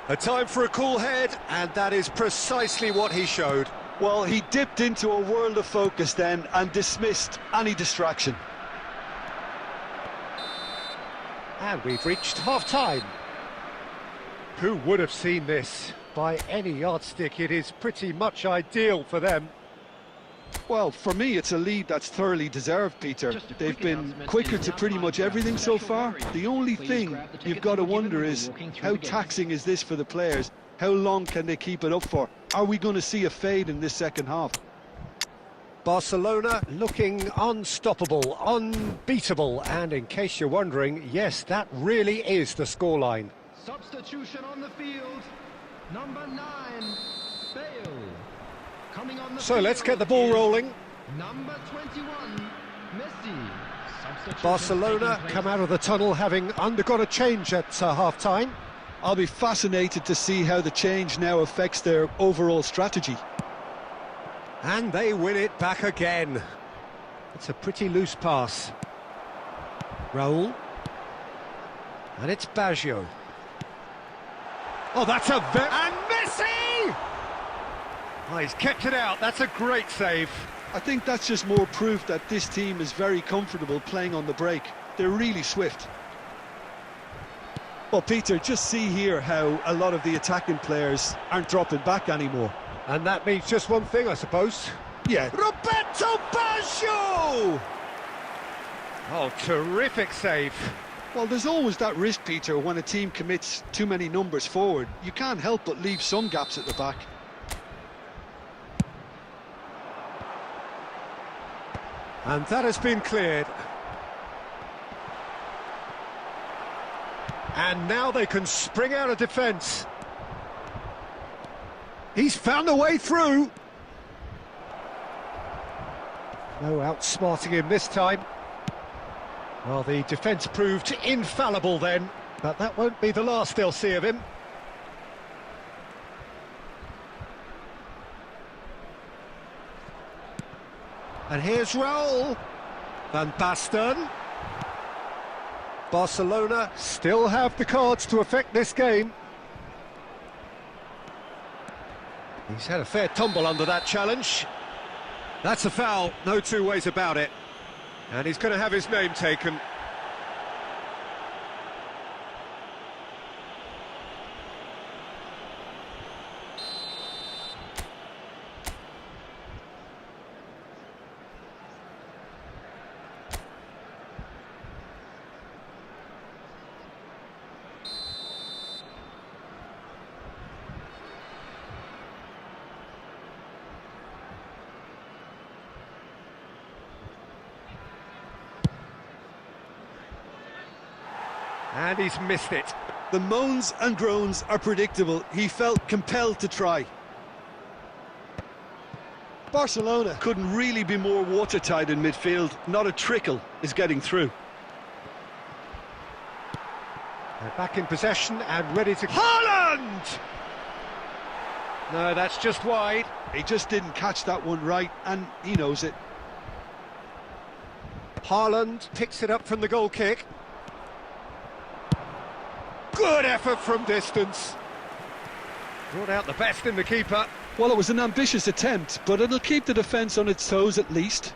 A time for a cool head, and that is precisely what he showed. Well, he dipped into a world of focus then and dismissed any distraction. And we've reached half-time. Who would have seen this? By any yardstick, it is pretty much ideal for them. Well, for me, it's a lead that's thoroughly deserved, Peter. They've been quicker to pretty much everything so far. The only thing you've got to wonder is, how taxing is this for the players? How long can they keep it up for? Are we going to see a fade in this second half? Barcelona looking unstoppable, unbeatable, and in case you're wondering, yes, that really is the scoreline. Substitution on the field. Number 9, Bale. Coming on the So field let's get the ball rolling. Number 21, Messi. Substitution Barcelona taking come place. out of the tunnel having undergone a change at half-time. I'll be fascinated to see how the change now affects their overall strategy. And they win it back again. It's a pretty loose pass. Raul. And it's Baggio. Oh, that's a and Messi! Oh, he's kept it out. That's a great save. I think that's just more proof that this team is very comfortable playing on the break. They're really swift. Well, Peter, just see here how a lot of the attacking players aren't dropping back anymore. And that means just one thing, I suppose. Yeah. Roberto Baggio! Oh, terrific save. Well, there's always that risk, Peter, when a team commits too many numbers forward. You can't help but leave some gaps at the back. And that has been cleared. And now they can spring out of defence. He's found a way through. No outsmarting him this time. Well, the defence proved infallible then, but that won't be the last they'll see of him. And here's Raul. Van Basten. Barcelona still have the cards to affect this game. He's had a fair tumble under that challenge. That's a foul, no two ways about it. And he's going to have his name taken. And he's missed it. The moans and groans are predictable. He felt compelled to try. Barcelona couldn't really be more watertight in midfield. Not a trickle is getting through. They're back in possession and ready to... Haaland! No, that's just wide. He just didn't catch that one right, and he knows it. Haaland picks it up from the goal kick. Good effort from distance. Brought out the best in the keeper. Well, it was an ambitious attempt, but it'll keep the defence on its toes at least.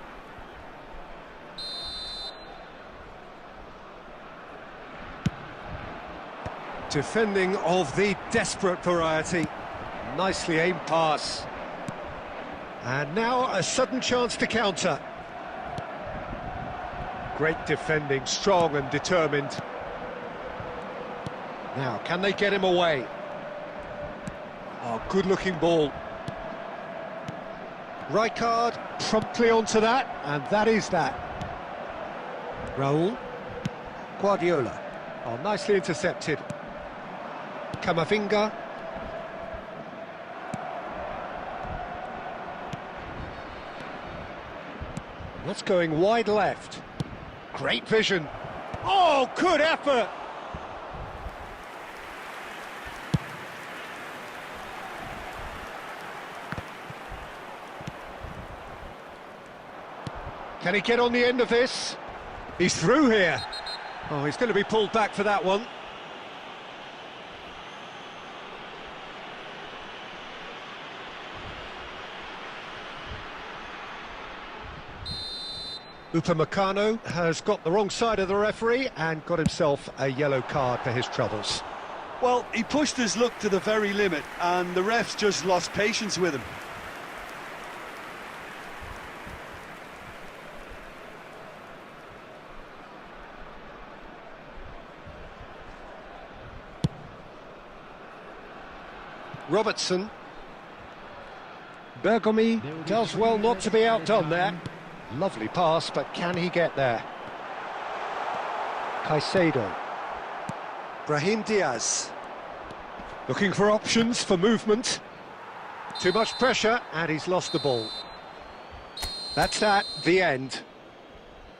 Defending of the desperate variety. Nicely aimed pass. And now a sudden chance to counter. Great defending, strong and determined. Now, can they get him away? Oh, good-looking ball. Rijkaard promptly onto that, and that is that. Raul. Guardiola. Oh, nicely intercepted. Camavinga. That's going wide left. Great vision. Oh, good effort! Can he get on the end of this? He's through here. Oh, he's going to be pulled back for that one. Upamecano has got the wrong side of the referee and got himself a yellow card for his troubles. Well, he pushed his luck to the very limit, and the refs just lost patience with him. Robertson. Bergomi does well not to be outdone there. Lovely pass, but can he get there? Caicedo. Brahim Diaz. Looking for options for movement. Too much pressure, and he's lost the ball. That's that, the end.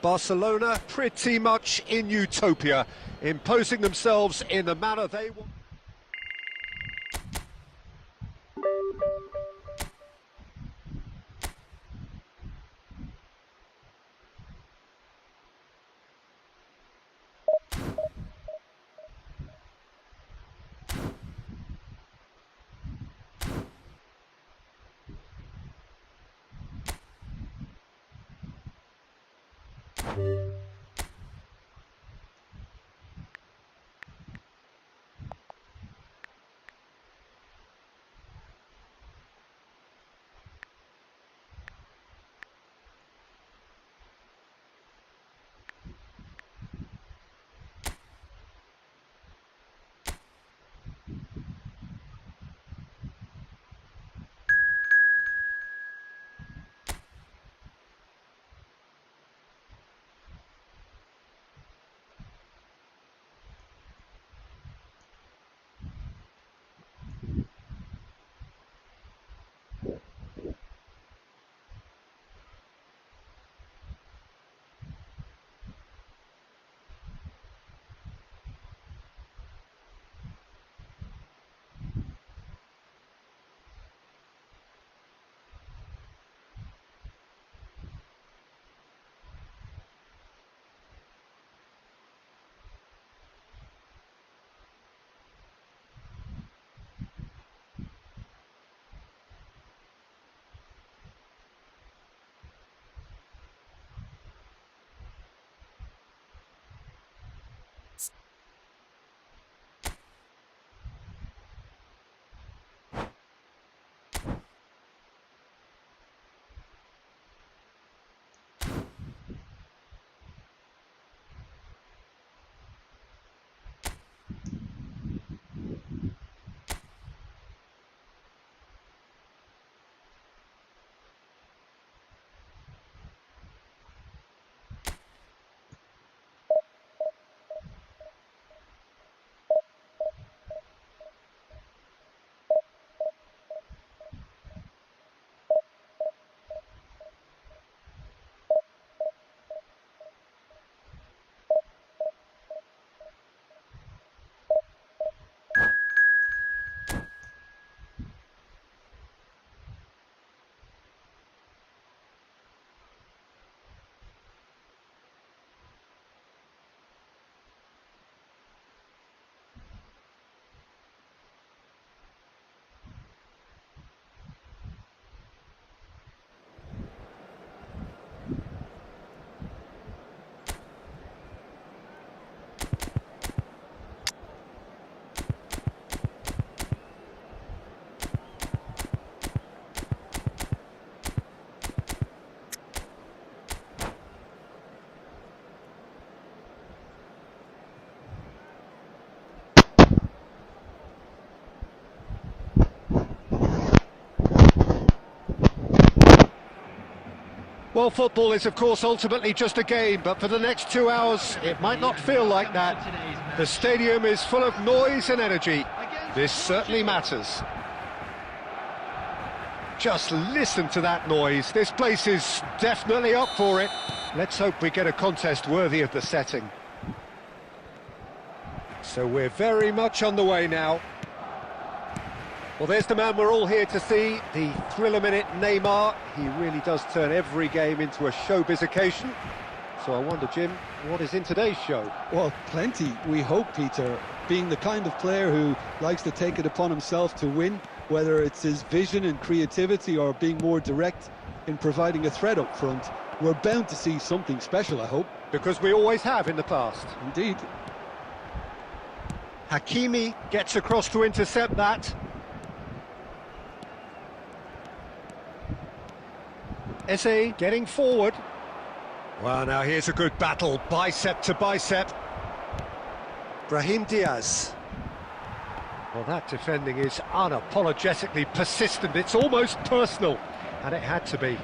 Barcelona pretty much in utopia, imposing themselves in the manner they want. Well, football is, of course, ultimately just a game, but for the next 2 hours, it might not feel like that. The stadium is full of noise and energy. This certainly matters. Just listen to that noise. This place is definitely up for it. Let's hope we get a contest worthy of the setting. So we're very much on the way now. Well, there's the man we're all here to see, the thriller-minute Neymar. He really does turn every game into a showbiz occasion. So I wonder, Jim, what is in today's show? Well, plenty, we hope, Peter. Being the kind of player who likes to take it upon himself to win, whether it's his vision and creativity or being more direct in providing a threat up front, we're bound to see something special, I hope. Because we always have in the past. Indeed. Hakimi gets across to intercept that. Eze getting forward. Well, now here's a good battle, bicep to bicep. Brahim Diaz. Well, that defending is unapologetically persistent. It's almost personal, and it had to be.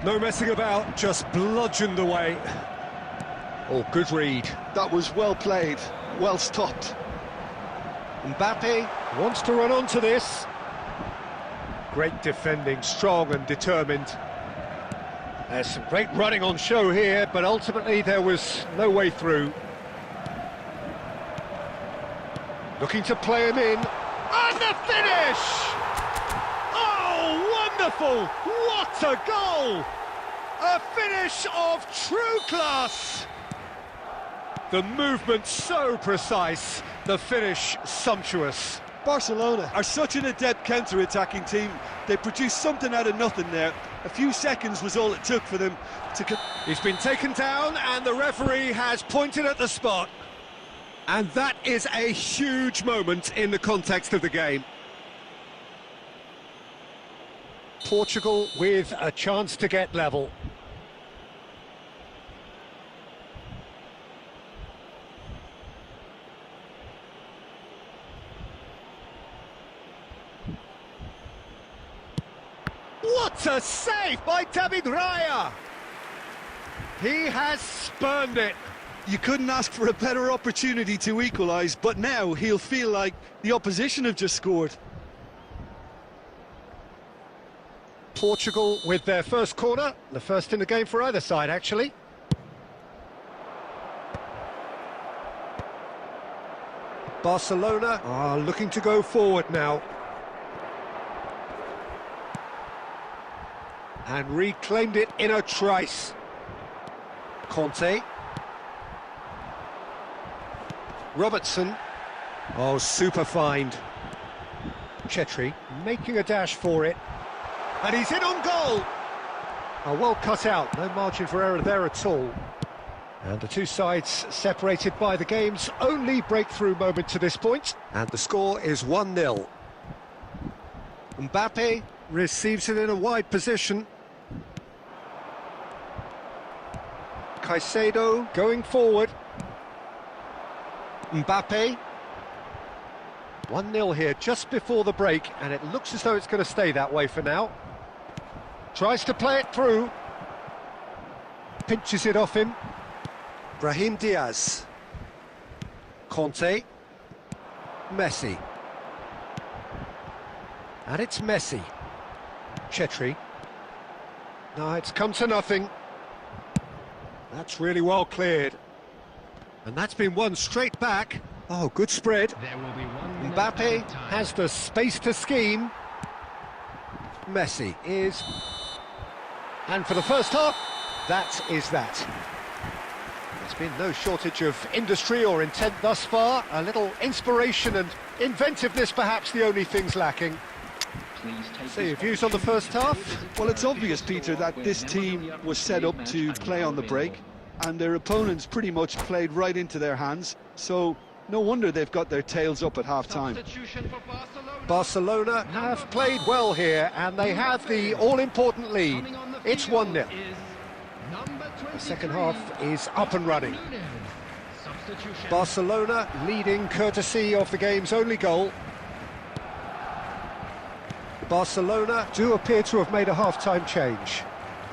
No messing about, just bludgeoned away. Oh, good read. That was well played, well stopped. Mbappe wants to run onto this. Great defending, strong and determined. There's some great running on show here, but ultimately there was no way through. Looking to play him in. And the finish! Oh, wonderful! What a goal! A finish of true class! The movement so precise, the finish sumptuous. Barcelona are such an adept counter-attacking team. They produced something out of nothing there. A few seconds was all it took for them to... He's been taken down and the referee has pointed at the spot. And that is a huge moment in the context of the game. Portugal with a chance to get level. What a save by David Raya! He has spurned it. You couldn't ask for a better opportunity to equalise, but now he'll feel like the opposition have just scored. Portugal with their first corner, the first in the game for either side, actually. Barcelona are looking to go forward now. And reclaimed it in a trice. Conte. Robertson. Oh, super find. Chetri making a dash for it. And he's in on goal! Oh, well cut out, no margin for error there at all. And the two sides separated by the game's only breakthrough moment to this point. And the score is 1-0. Mbappe receives it in a wide position. Caicedo going forward. Mbappe. 1-0 here just before the break, and it looks as though it's going to stay that way for now. Tries to play it through. Pinches it off him. Brahim Diaz. Conte. Messi. And it's Messi. Chetri. No, it's come to nothing. That's really well cleared. And that's been won straight back. Oh, good spread. There will be 1 minute Mbappe of time. has the space to scheme. Messi is... And for the first half, that is that. There's been no shortage of industry or intent thus far. A little inspiration and inventiveness, perhaps the only things lacking. So your views on the first half? Well, it's obvious, Peter, that this team was set up to play on the break, and their opponents pretty much played right into their hands, so no wonder they've got their tails up at half-time. Barcelona have played well here, and they have the all-important lead. It's 1-0. The second half is up and running. Barcelona leading courtesy of the game's only goal. Barcelona do appear to have made a half-time change.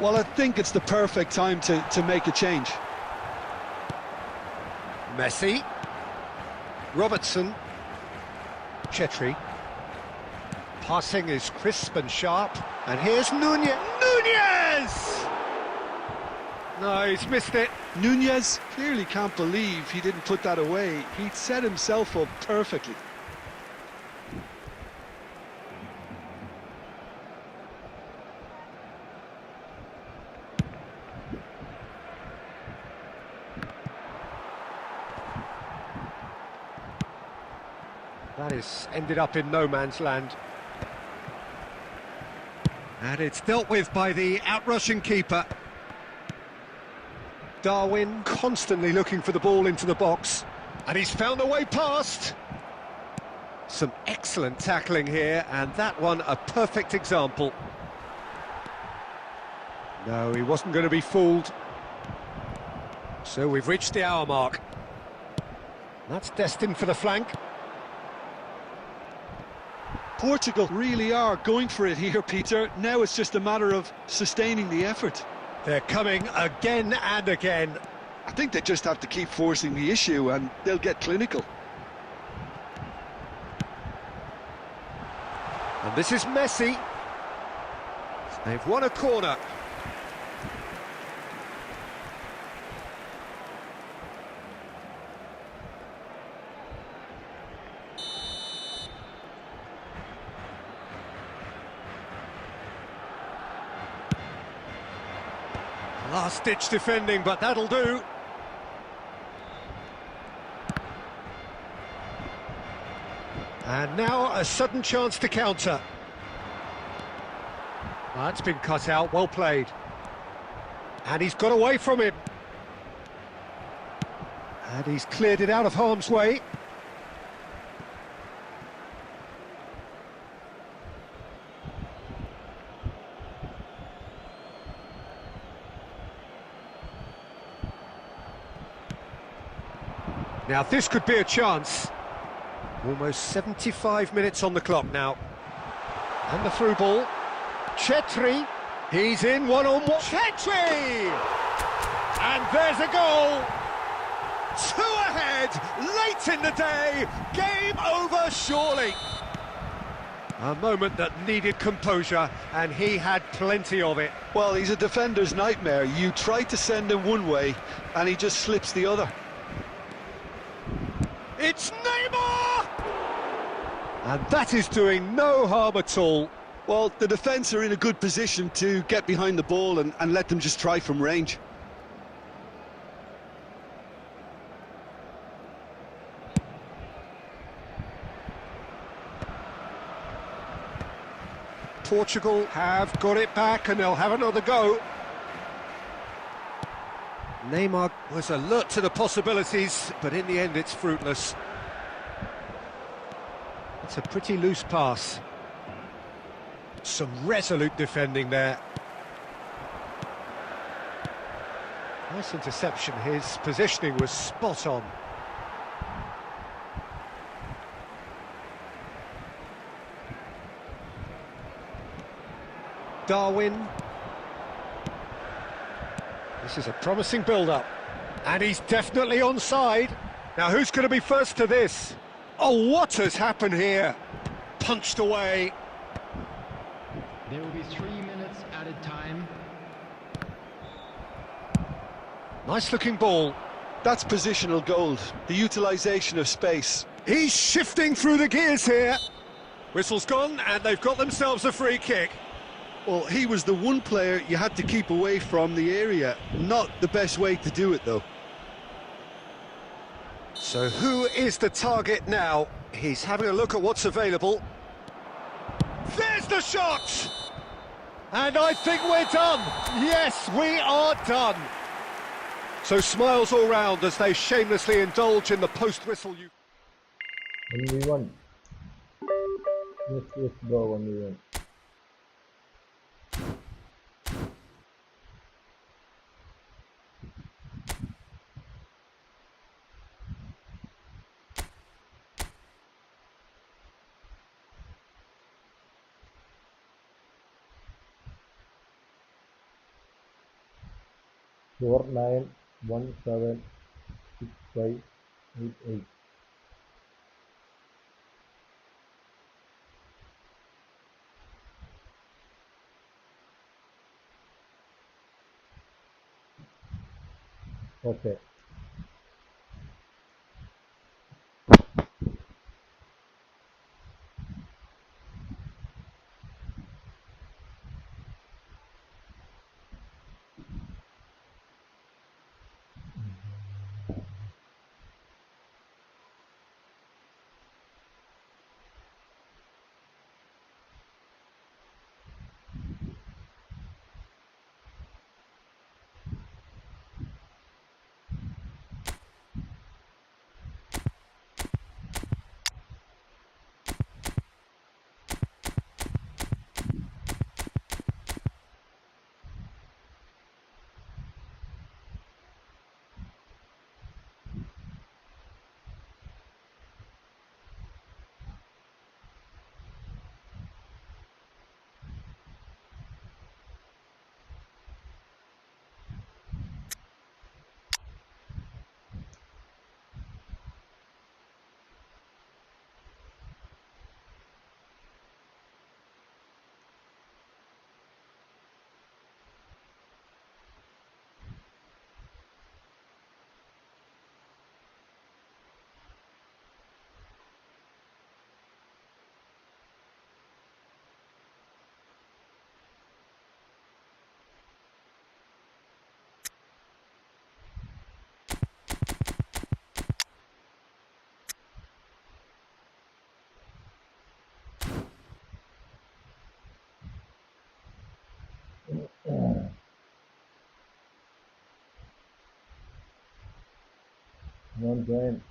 Well, I think it's the perfect time to make a change. Messi. Robertson. Chetri. Passing is crisp and sharp. And here's Nunez. Nunez! No, he's missed it. Nunez clearly can't believe he didn't put that away. He'd set himself up perfectly. That is ended up in no man's land. And it's dealt with by the outrushing keeper. Darwin constantly looking for the ball into the box. And he's found a way past. Some excellent tackling here, and that one a perfect example. No, he wasn't going to be fooled. So we've reached the hour mark. That's destined for the flank. Portugal really are going for it here, Peter. Now it's just a matter of sustaining the effort. They're coming again and again. I think they just have to keep forcing the issue and they'll get clinical. And this is Messi. They've won a corner. Last-ditch defending, but that'll do. And now a sudden chance to counter. That's been cut out, well played. And he's got away from him. And he's cleared it out of harm's way. Now this could be a chance. Almost 75 minutes on the clock now. And the through ball. Chetri. He's in one-on-one. Chetri! And there's a goal. 2 ahead, late in the day. Game over, surely. A moment that needed composure, and he had plenty of it. Well, he's a defender's nightmare. You try to send him one way, and he just slips the other. It's Neymar! And that is doing no harm at all. Well, the defence are in a good position to get behind the ball and let them just try from range. Portugal have got it back and they'll have another go. Neymar was alert to the possibilities, but in the end it's fruitless. It's a pretty loose pass. Some resolute defending there. Nice interception, his positioning was spot on. Darwin. This is a promising build-up. And he's definitely onside. Now who's going to be first to this? Oh, what has happened here? Punched away. There will be 3 minutes added time. Nice looking ball. That's positional gold, the utilisation of space. He's shifting through the gears here. Whistle's gone and they've got themselves a free kick. Well, he was the one player you had to keep away from the area. Not the best way to do it, though. So who is the target now? He's having a look at what's available. There's the shot! And I think we're done. Yes, we are done. So smiles all round as they shamelessly indulge in the post-whistle. 1v1. Let's go 1v1. 49176588. Okay. Come on, join.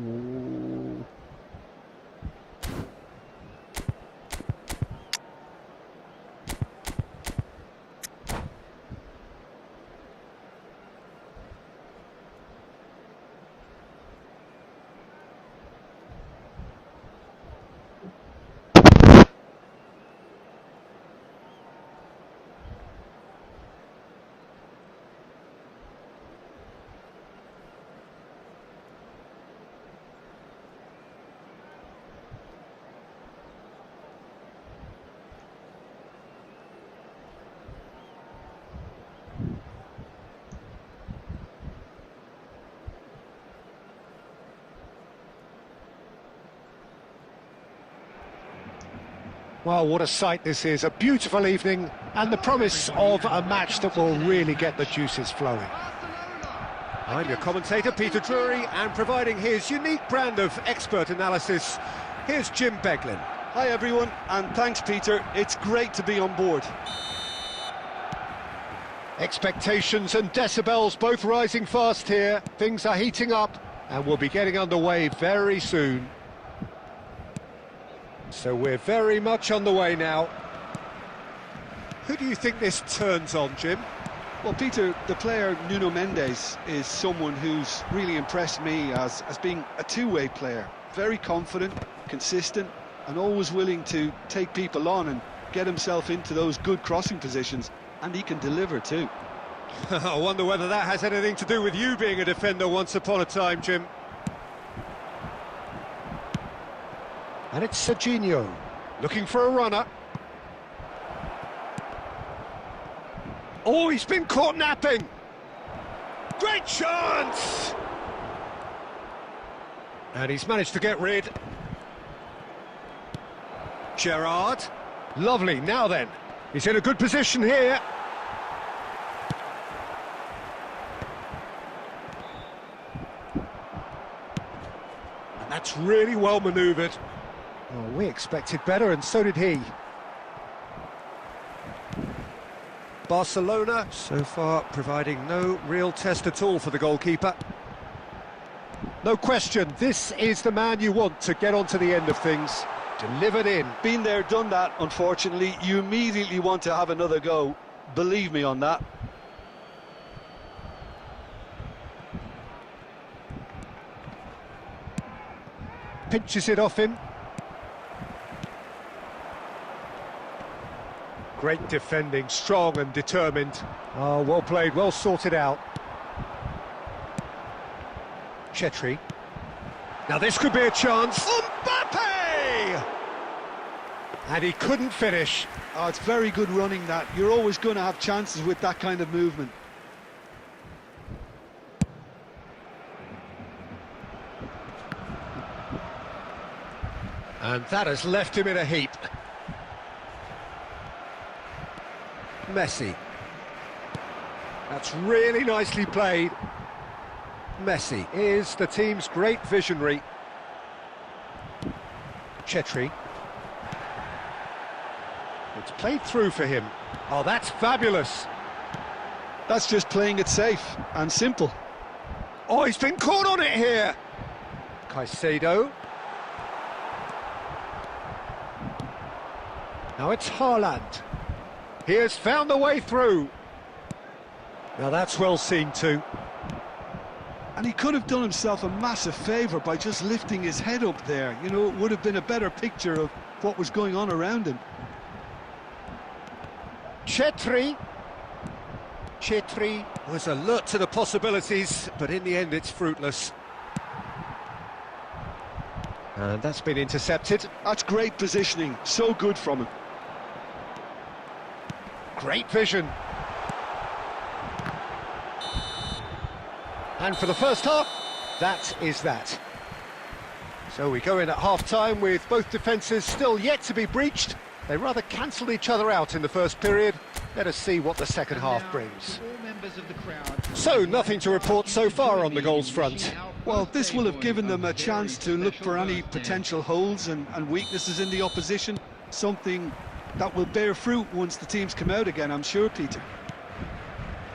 Ooh. Well, what a sight this is. A beautiful evening and the promise of a match that will really get the juices flowing. I'm your commentator, Peter Drury, and providing his unique brand of expert analysis, here's Jim Beglin. Hi everyone, and thanks Peter, it's great to be on board. Expectations and decibels both rising fast here. Things are heating up and we'll be getting underway very soon. So we're very much on the way now. Who do you think this turns on, Jim? Well, Peter, the player Nuno Mendes is someone who's really impressed me as being a two-way player. Very confident, consistent, and always willing to take people on and get himself into those good crossing positions, and he can deliver too. I wonder whether that has anything to do with you being a defender once upon a time, Jim. And it's Serginho, looking for a runner. Oh, he's been caught napping! Great chance! And he's managed to get rid. Gerrard. Lovely, now then. He's in a good position here. And that's really well manoeuvred. Oh, we expected better, and so did he. Barcelona, so far, providing no real test at all for the goalkeeper. No question, this is the man you want to get onto the end of things. Delivered in. Been there, done that, unfortunately. You immediately want to have another go. Believe me on that. Pinches it off him. Great defending, strong and determined. Oh, well played, well sorted out. Chetri. Now this could be a chance. Mbappe! And he couldn't finish. Oh, it's very good running that. You're always going to have chances with that kind of movement. And that has left him in a heap. Messi. That's really nicely played. Messi is the team's great visionary. Chetri. It's played through for him. Oh, that's fabulous. That's just playing it safe and simple. Oh, he's been caught on it here. Caicedo. Now it's Haaland. He has found the way through. Now that's well seen too. And he could have done himself a massive favour by just lifting his head up there. You know, it would have been a better picture of what was going on around him. Chetri was alert to the possibilities, but in the end it's fruitless. And that's been intercepted. That's great positioning, so good from him. Great vision. And for the first half, that is that. So we go in at half-time with both defences still yet to be breached. They rather cancelled each other out in the first period. Let us see what the second half brings. So, nothing to report so far on the goals front. Well, this will have given them a chance to look for any potential holes and weaknesses in the opposition. Something that will bear fruit once the teams come out again, I'm sure, Peter.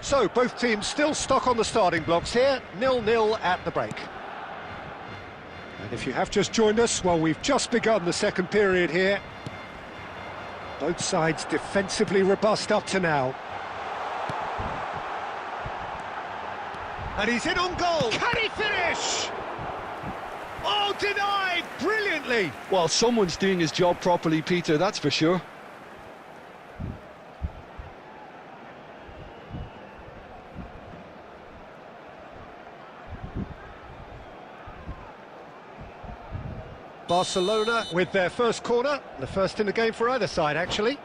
So, both teams still stuck on the starting blocks here, 0-0 at the break. And if you have just joined us, well, we've just begun the second period here. Both sides defensively robust up to now. And he's in on goal. Can he finish? Oh, denied brilliantly. Well, someone's doing his job properly, Peter, that's for sure. Barcelona with their first corner, the first in the game for either side, actually.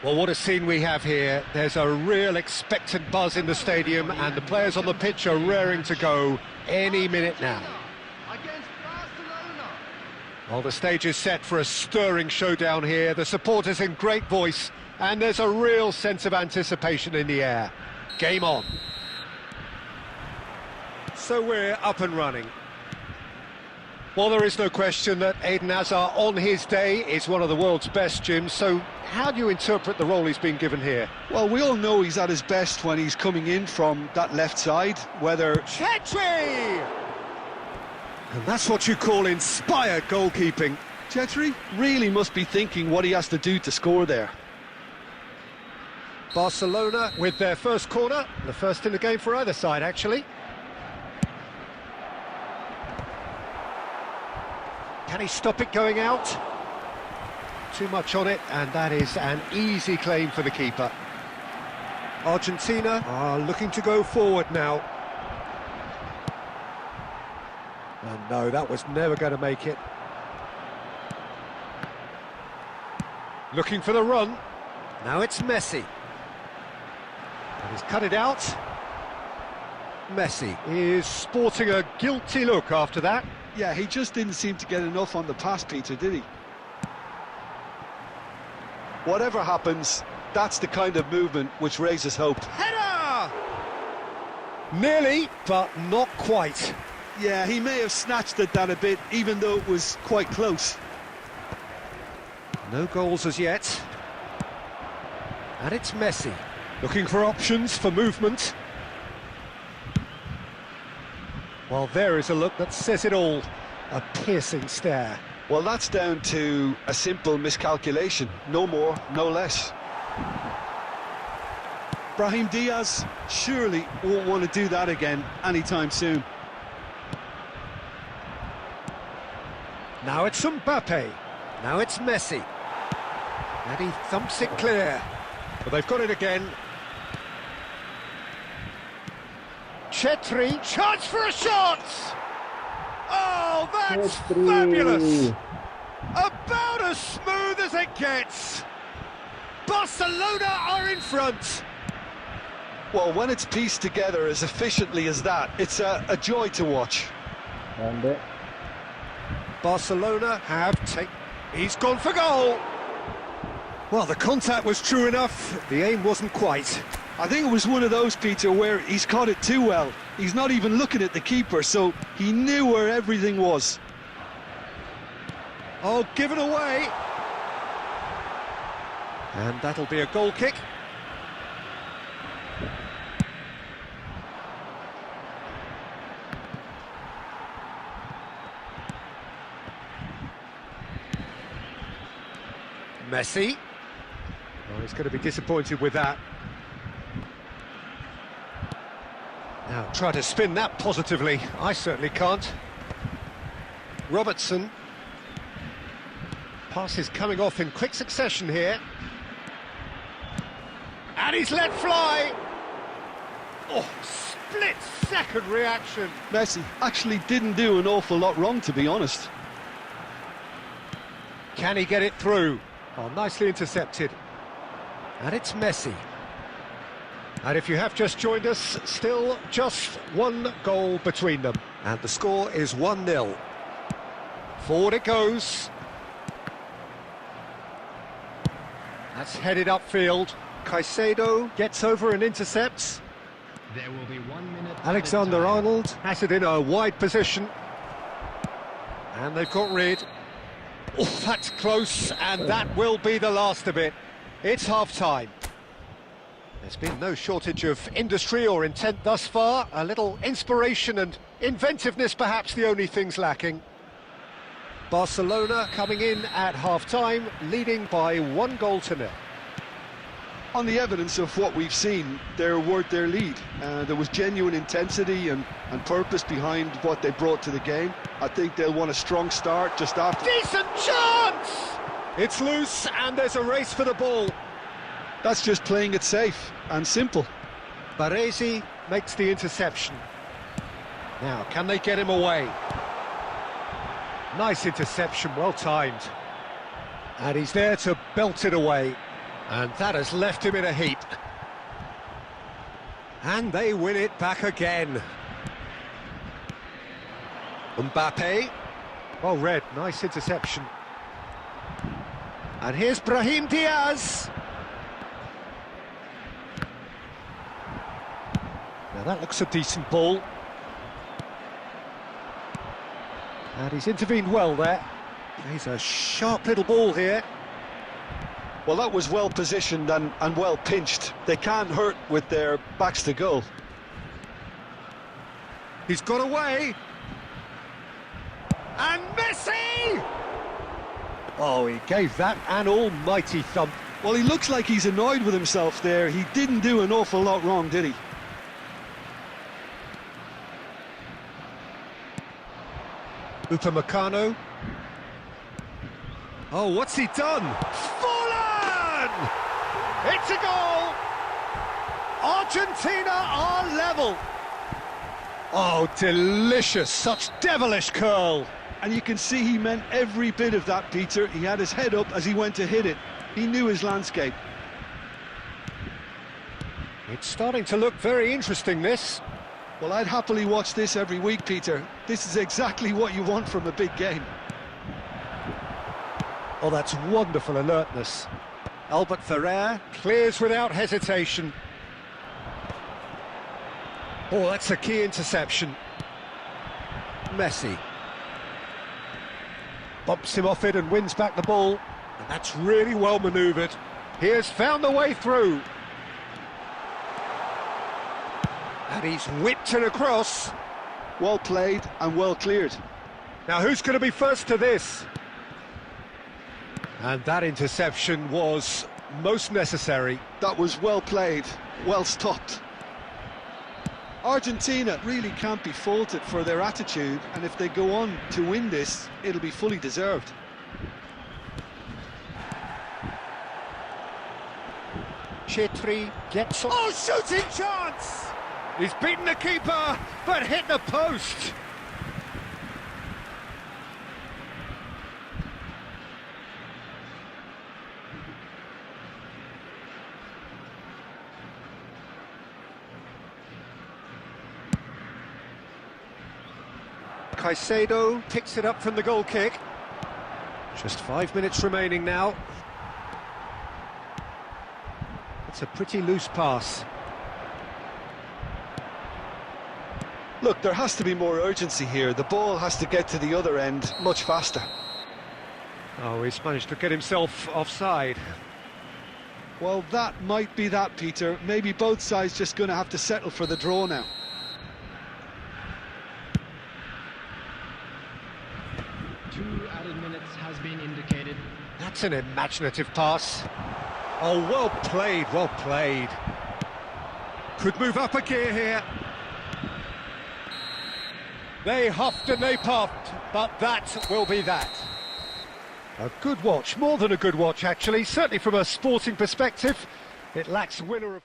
Well, what a scene we have here. There's a real expectant buzz in the stadium, and the players on the pitch are raring to go any minute now. Against Barcelona. Well, the stage is set for a stirring showdown here. The supporters in great voice, and there's a real sense of anticipation in the air. Game on. So we're up and running. Well, there is no question that Eden Hazard on his day is one of the world's best, Jim. So how do you interpret the role he's been given here? Well, we all know he's at his best when he's coming in from that left side, whether... Chetri! And that's what you call inspired goalkeeping. Chetri really must be thinking what he has to do to score there. Barcelona with their first corner, the first in the game for either side, actually. Can he stop it going out? Too much on it, and that is an easy claim for the keeper. Argentina are looking to go forward now. And no, that was never going to make it. Looking for the run. Now it's Messi. And he's cut it out. Messi is sporting a guilty look after that. Yeah, he just didn't seem to get enough on the pass, Peter, did he? Whatever happens, that's the kind of movement which raises hope. Header! Nearly, but not quite. Yeah, he may have snatched at that a bit, even though it was quite close. No goals as yet. And it's Messi, looking for options for movement. Well, there is a look that says it all. A piercing stare. Well, that's down to a simple miscalculation. No more, no less. Brahim Diaz surely won't want to do that again anytime soon. Now it's Mbappe. Now it's Messi. And he thumps it clear. But they've got it again. Chetri, chance for a shot! Oh, that's fabulous! About as smooth as it gets! Barcelona are in front! Well, when it's pieced together as efficiently as that, it's a joy to watch. And it. Barcelona have taken... He's gone for goal! Well, the contact was true enough, the aim wasn't quite. I think it was one of those, Peter, where he's caught it too well. He's not even looking at the keeper, so he knew where everything was. Oh, give it away! And that'll be a goal kick. Messi. Oh, he's going to be disappointed with that. Now, try to spin that positively. I certainly can't. Robertson. Passes coming off in quick succession here. And he's let fly. Oh, split-second reaction. Messi actually didn't do an awful lot wrong, to be honest. Can he get it through? Oh, nicely intercepted. And it's Messi. And if you have just joined us, still just one goal between them. And the score is 1-0. Forward it goes. That's headed upfield. Caicedo gets over and intercepts. There will be 1 minute. Alexander-Arnold has it in a wide position. And they've got rid. Oh, that's close, and that will be the last of it. It's half-time. There's been no shortage of industry or intent thus far. A little inspiration and inventiveness, perhaps the only things lacking. Barcelona coming in at half-time, leading by 1-0. On the evidence of what we've seen, they're worth their lead. There was genuine intensity and purpose behind what they brought to the game. I think they'll want a strong start just after. Decent chance! It's loose and there's a race for the ball. That's just playing it safe and simple. Baresi makes the interception. Now, can they get him away? Nice interception, well timed. And he's there to belt it away. And that has left him in a heap. And they win it back again. Mbappe. Well read, nice interception. And here's Brahim Diaz. Now that looks a decent ball. And he's intervened well there. He's a sharp little ball here. Well, that was well positioned and well pinched. They can't hurt with their backs to goal. He's got away. And Messi! Oh, he gave that an almighty thump. Well, he looks like he's annoyed with himself there. He didn't do an awful lot wrong, did he? Upamecano. Oh, what's he done? Fallen! It's a goal! Argentina are level. Oh, delicious, such devilish curl. And you can see he meant every bit of that, Peter. He had his head up as he went to hit it. He knew his landscape. It's starting to look very interesting, this. Well, I'd happily watch this every week, Peter. This is exactly what you want from a big game. Oh, that's wonderful alertness. Albert Ferrer clears without hesitation. Oh, that's a key interception. Messi. Bumps him off it and wins back the ball. And that's really well manoeuvred. He has found the way through. And he's whipped it across. Well played and well cleared. Now who's going to be first to this? And that interception was most necessary. That was well played, well stopped. Argentina really can't be faulted for their attitude, and if they go on to win this, it'll be fully deserved. Chetri gets on. Oh, shooting chance! He's beaten the keeper, but hit the post. Caicedo picks it up from the goal kick. Just 5 minutes remaining now. It's a pretty loose pass. Look, there has to be more urgency here. The ball has to get to the other end much faster. Oh, he's managed to get himself offside. Well, that might be that, Peter. Maybe both sides just going to have to settle for the draw now. Added minutes has been indicated. That's an imaginative pass. Oh, well played, well played. Could move up a gear here. They huffed and they puffed, but that will be that. A good watch, more than a good watch actually, certainly from a sporting perspective. It lacks winner of...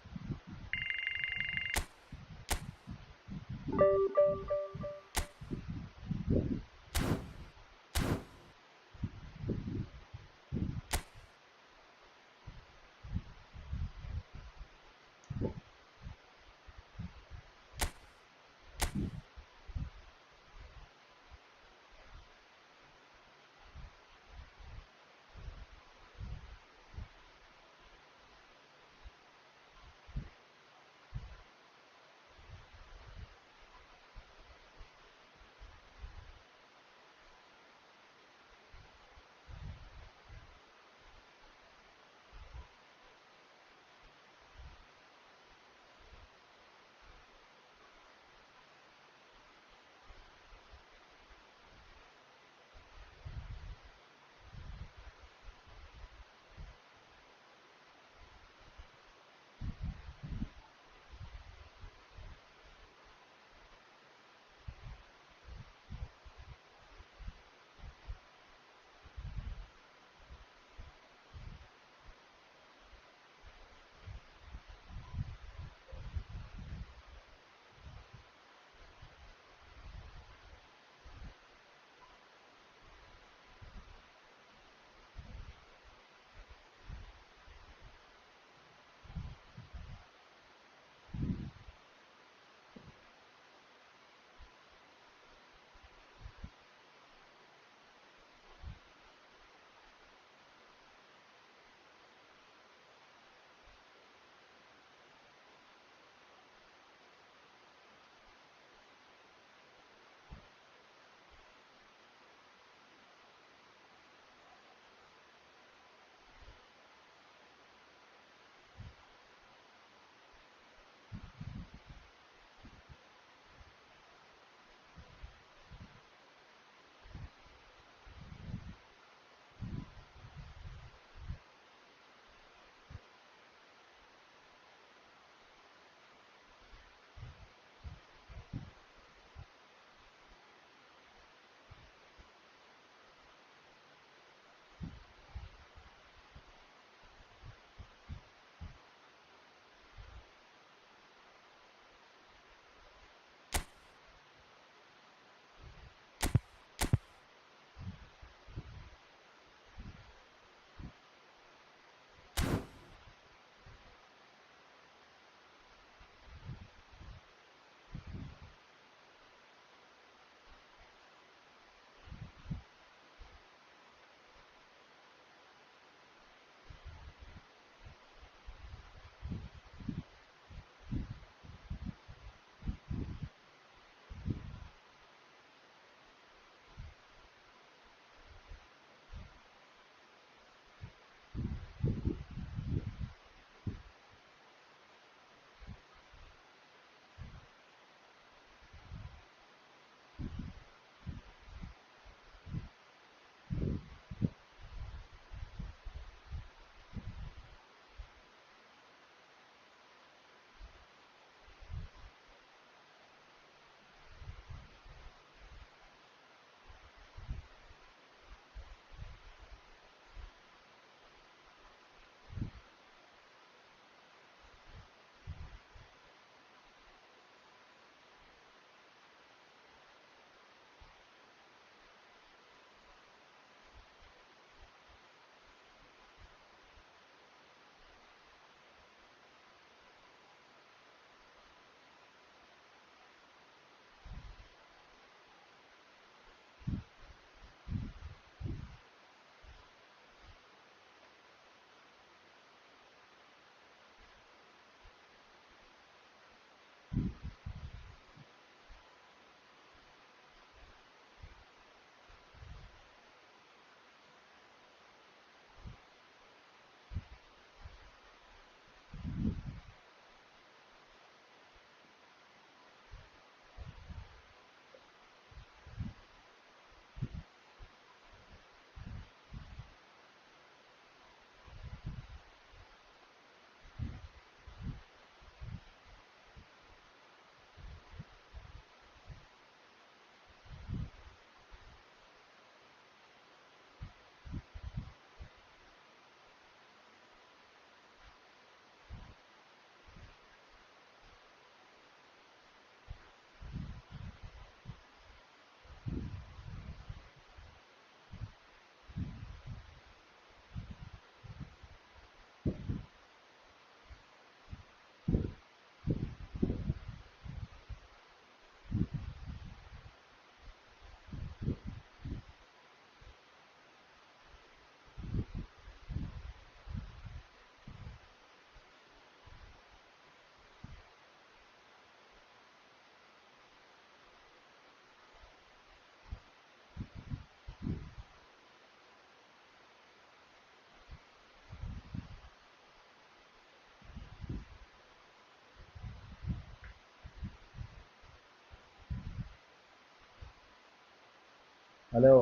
hello,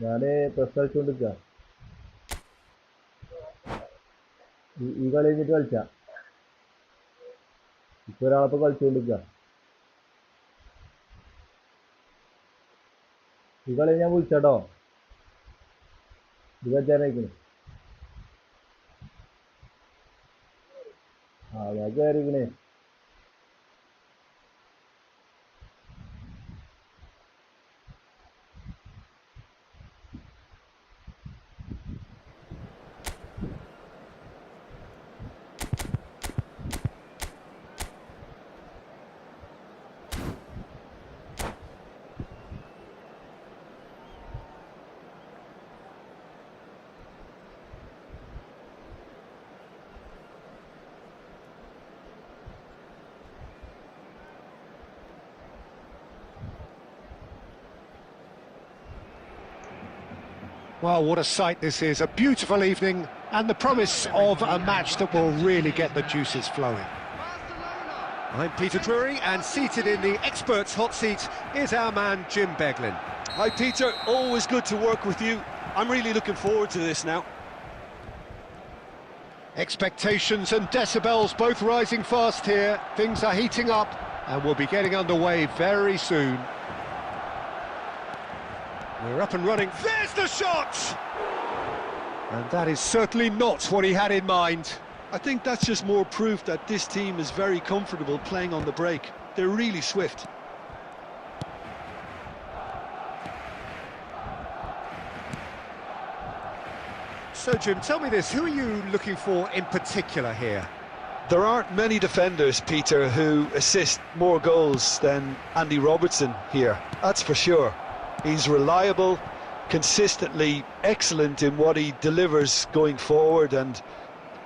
ഞാന് press കളിച്ചോണ്ടിരിക്ക. ഈ കളി കഴിഞ്ഞിട്ട് കളിച്ചാ. ഇപ്പൊ ഒരാളപ്പൊ കളിച്ചോണ്ടിരിക്ക. ഈ കളി ഞാൻ വിളിച്ചാട്ടോ. ഇത് കളിച്ചാനായിക്കണ്. ഞാൻ കയറിക്കണേ. Well, what a sight this is. A beautiful evening and the promise of a match that will really get the juices flowing. I'm Peter Drury, and seated in the experts' hot seat is our man Jim Beglin. Hi Peter, always good to work with you. I'm really looking forward to this now. Expectations and decibels both rising fast here. Things are heating up and we'll be getting underway very soon. We're up and running. There's the shot! And that is certainly not what he had in mind. I think that's just more proof that this team is very comfortable playing on the break. They're really swift. So Jim, tell me this, who are you looking for in particular here? There aren't many defenders, Peter, who assist more goals than Andy Robertson here. That's for sure. He's reliable, consistently excellent in what he delivers going forward, and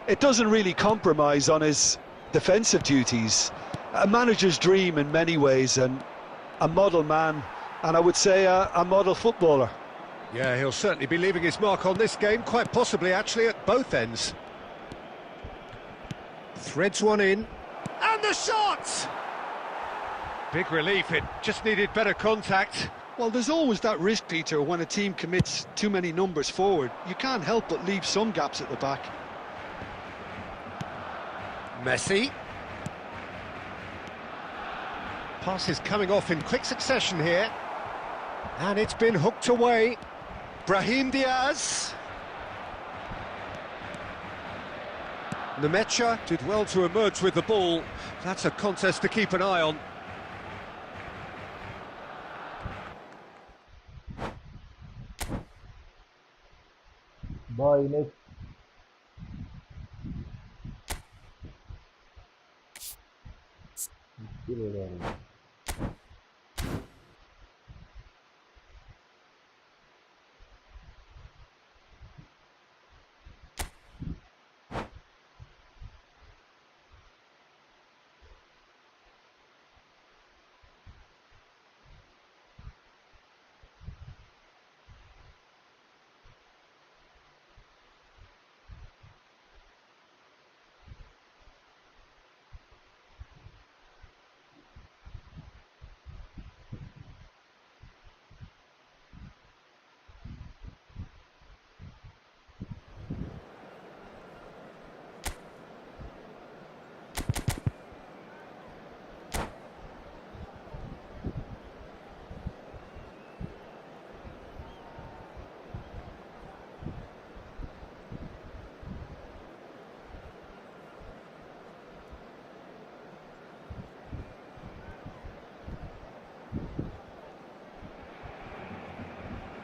it doesn't really compromise on his defensive duties. A manager's dream in many ways, and a model man, and I would say a model footballer. Yeah, he'll certainly be leaving his mark on this game, quite possibly actually at both ends. Threads one in, and the shot! Big relief, it just needed better contact. Well, there's always that risk, Peter, when a team commits too many numbers forward. You can't help but leave some gaps at the back. Messi. Pass is coming off in quick succession here. And it's been hooked away. Brahim Diaz. Nemecha did well to emerge with the ball. That's a contest to keep an eye on. Boy, next.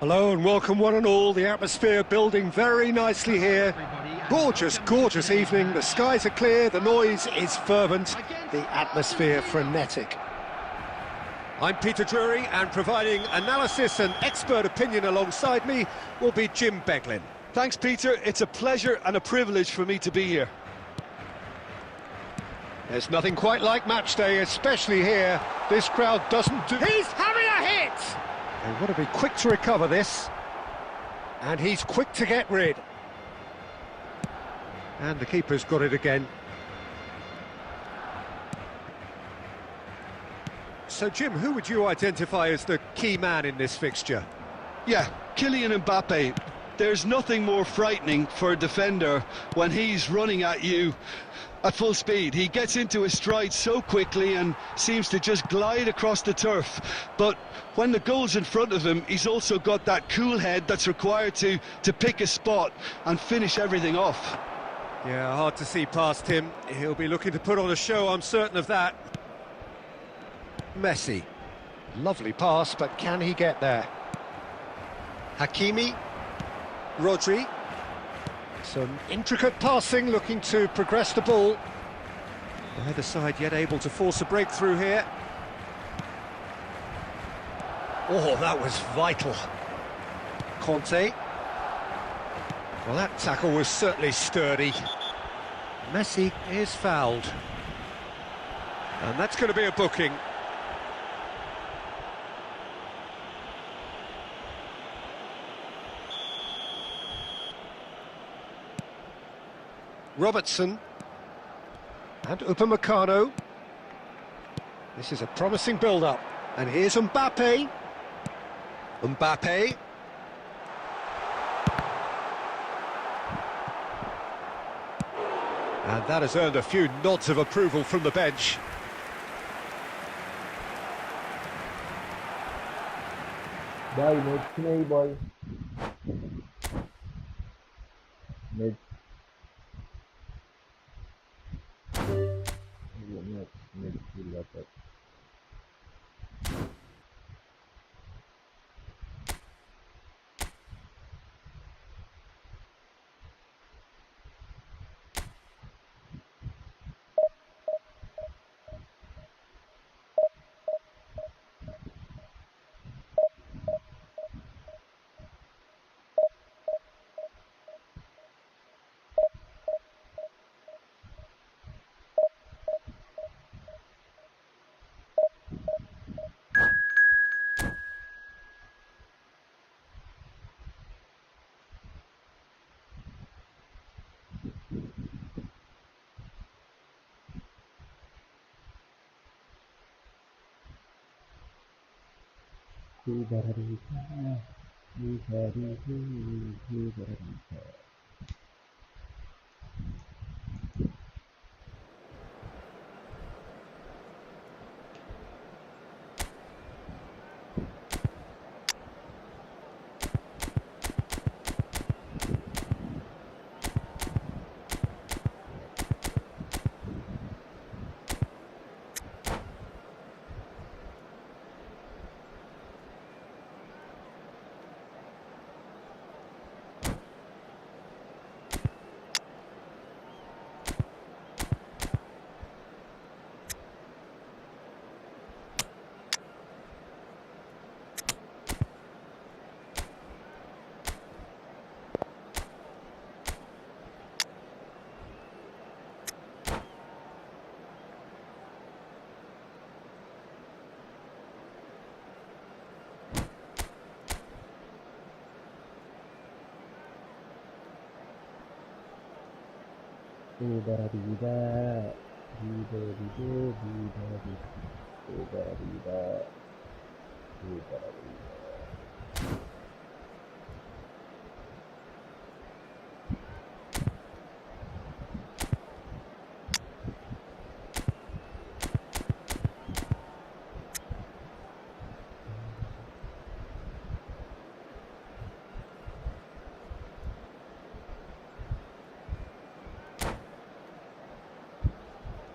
Hello and welcome one and all, the atmosphere building very nicely here. Gorgeous, gorgeous evening, the skies are clear, the noise is fervent, the atmosphere frenetic. I'm Peter Drury, and providing analysis and expert opinion alongside me will be Jim Beglin. Thanks, Peter. It's a pleasure and a privilege for me to be here. There's nothing quite like match day, especially here. This crowd doesn't do... He's having a hit! They've got to be quick to recover this. And he's quick to get rid. And the keeper's got it again. So, Jim, who would you identify as the key man in this fixture? Yeah, Kylian Mbappe. There's nothing more frightening for a defender when he's running at you at full speed. He gets into his stride so quickly and seems to just glide across the turf. But when the goal's in front of him, he's also got that cool head that's required to pick a spot and finish everything off. Yeah, hard to see past him. He'll be looking to put on a show, I'm certain of that. Messi. Lovely pass, but can he get there? Hakimi. Rodri. Some intricate passing, looking to progress the ball. Neither side yet able to force a breakthrough here. Oh, that was vital. Conte. Well, that tackle was certainly sturdy. Messi is fouled. And that's going to be a booking. Robertson. And Upamecano. This is a promising build-up. And here's Mbappe. Mbappe. And that has earned a few nods of approval from the bench. Boy, net nahi boy. Net. Net भूल जाता है.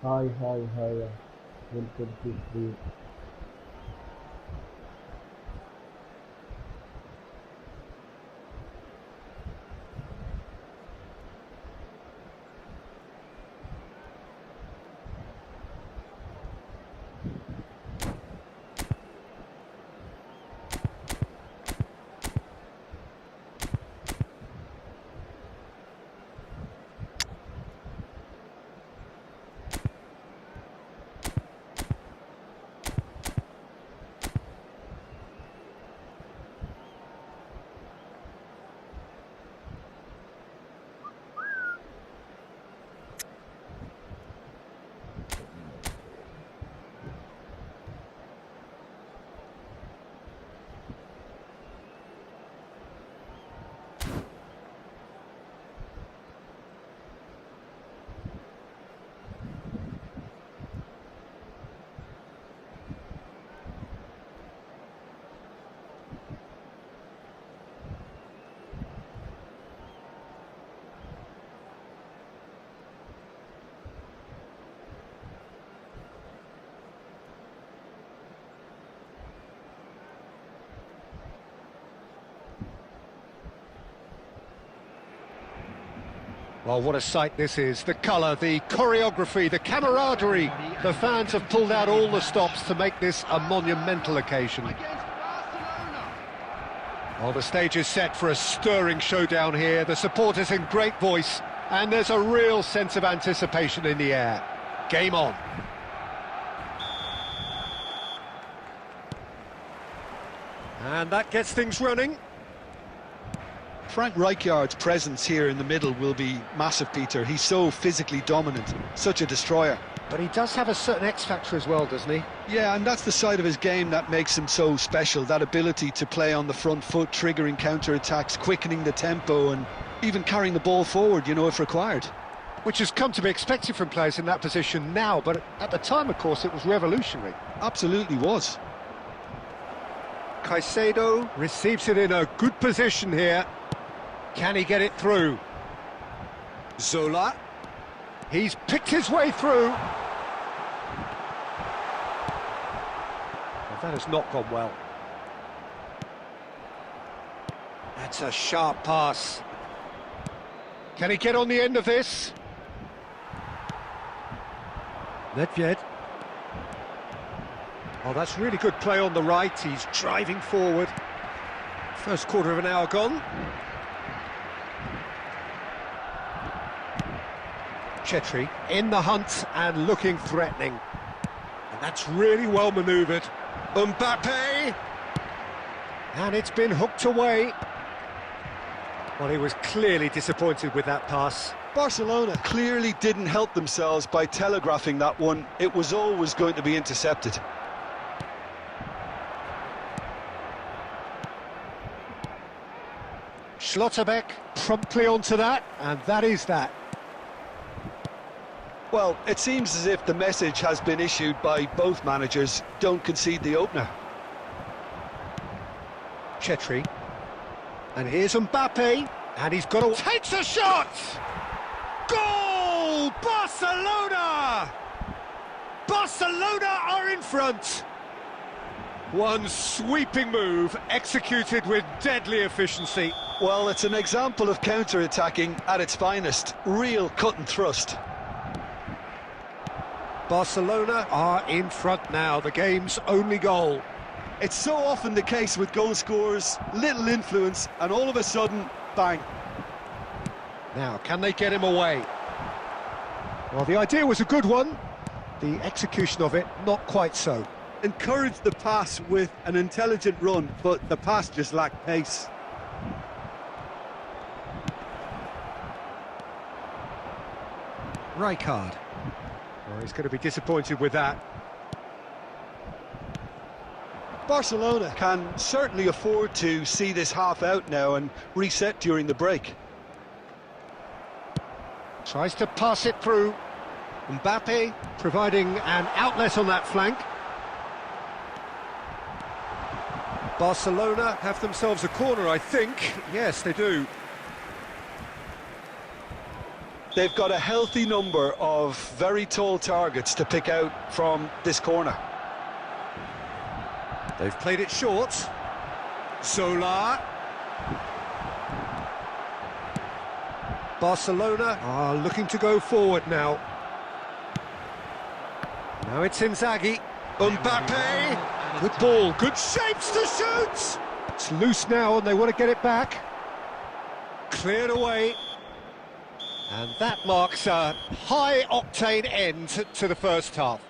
Hi, welcome to stream. Well, what a sight this is. The colour, the choreography, the camaraderie. The fans have pulled out all the stops to make this a monumental occasion. Against Barcelona. Well, the stage is set for a stirring showdown here. The supporters in great voice, and there's a real sense of anticipation in the air. Game on. And that gets things running. Frank Rijkaard's presence here in the middle will be massive, Peter. He's so physically dominant, such a destroyer. But he does have a certain X-factor as well, doesn't he? Yeah, and that's the side of his game that makes him so special, that ability to play on the front foot, triggering counter-attacks, quickening the tempo, and even carrying the ball forward, you know, if required. Which has come to be expected from players in that position now, but at the time, of course, it was revolutionary. Absolutely was. Caicedo receives it in a good position here. Can he get it through? Zola. He's picked his way through. Well, that has not gone well. That's a sharp pass. Can he get on the end of this? Nedved. Oh, that's really good play on the right. He's driving forward. First quarter of an hour gone. Chetri in the hunt and looking threatening. And that's really well manoeuvred. Mbappe! And it's been hooked away. Well, he was clearly disappointed with that pass. Barcelona clearly didn't help themselves by telegraphing that one. It was always going to be intercepted. Schlotterbeck promptly onto that, and that is that. Well, it seems as if the message has been issued by both managers: don't concede the opener. Chetri. And here's Mbappe, and he's got to... Takes a shot! Goal! Barcelona! Barcelona are in front! One sweeping move, executed with deadly efficiency. Well, it's an example of counter-attacking at its finest. Real cut and thrust. Barcelona are in front now, the game's only goal. It's so often the case with goal scorers, little influence, and all of a sudden, bang. Now, can they get him away? Well, the idea was a good one. The execution of it, not quite so. Encouraged the pass with an intelligent run, but the pass just lacked pace. Rijkaard. Well, he's going to be disappointed with that. Barcelona can certainly afford to see this half out now and reset during the break. Tries to pass it through. Mbappe providing an outlet on that flank. Barcelona have themselves a corner, I think. Yes, they do. They've got a healthy number of very tall targets to pick out from this corner. They've played it short. Zola. Barcelona are looking to go forward now. Now it's Inzaghi. Mbappe. Good ball, good shapes to shoot. It's loose now and they want to get it back. Cleared away. And that marks a high-octane end to the first half.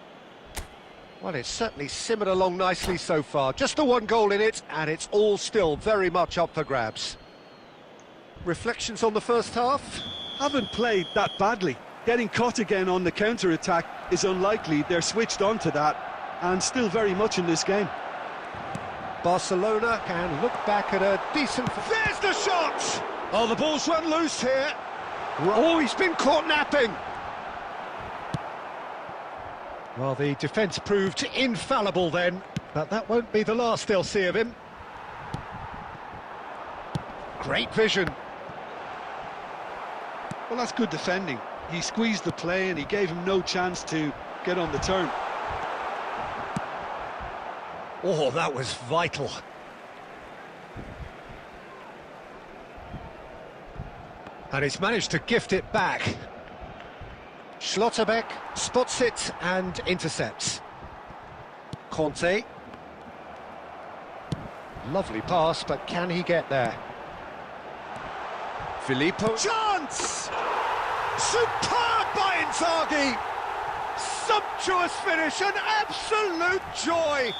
Well, it's certainly simmered along nicely so far. Just the one goal in it, and it's all still very much up for grabs. Reflections on the first half? Haven't played that badly. Getting caught again on the counter-attack is unlikely. They're switched on to that, and still very much in this game. Barcelona can look back at a decent... There's the shot! Oh, the ball's run loose here. Oh, he's been caught napping. Well, the defence proved infallible then, but that won't be the last they'll see of him. Great vision. Well, that's good defending. He squeezed the play and he gave him no chance to get on the turn. Oh, that was vital. And he's managed to gift it back. Schlotterbeck spots it and intercepts. Conte. Lovely pass, but can he get there? Filippo. Chance! Superb by Inzaghi! Sumptuous finish, an absolute joy!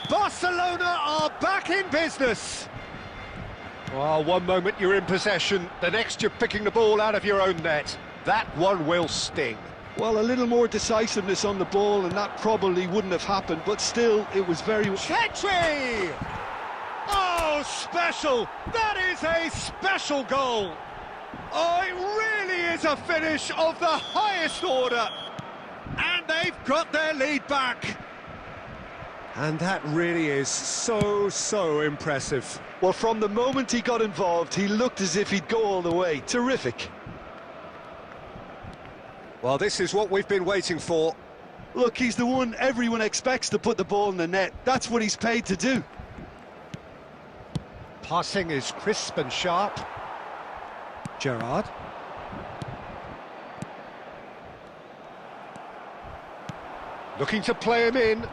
Barcelona are back in business. Well, one moment you're in possession, the next you're picking the ball out of your own net. That one will sting. Well, a little more decisiveness on the ball and that probably wouldn't have happened, but still, it was very... Chetri! Oh, special! That is a special goal! Oh, it really is a finish of the highest order! And they've got their lead back! And that really is so impressive. Well, from the moment he got involved, he looked as if he'd go all the way. Terrific. Well, this is what we've been waiting for. Look, he's the one everyone expects to put the ball in the net. That's what he's paid to do. Passing is crisp and sharp. Gerrard. Looking to play him in.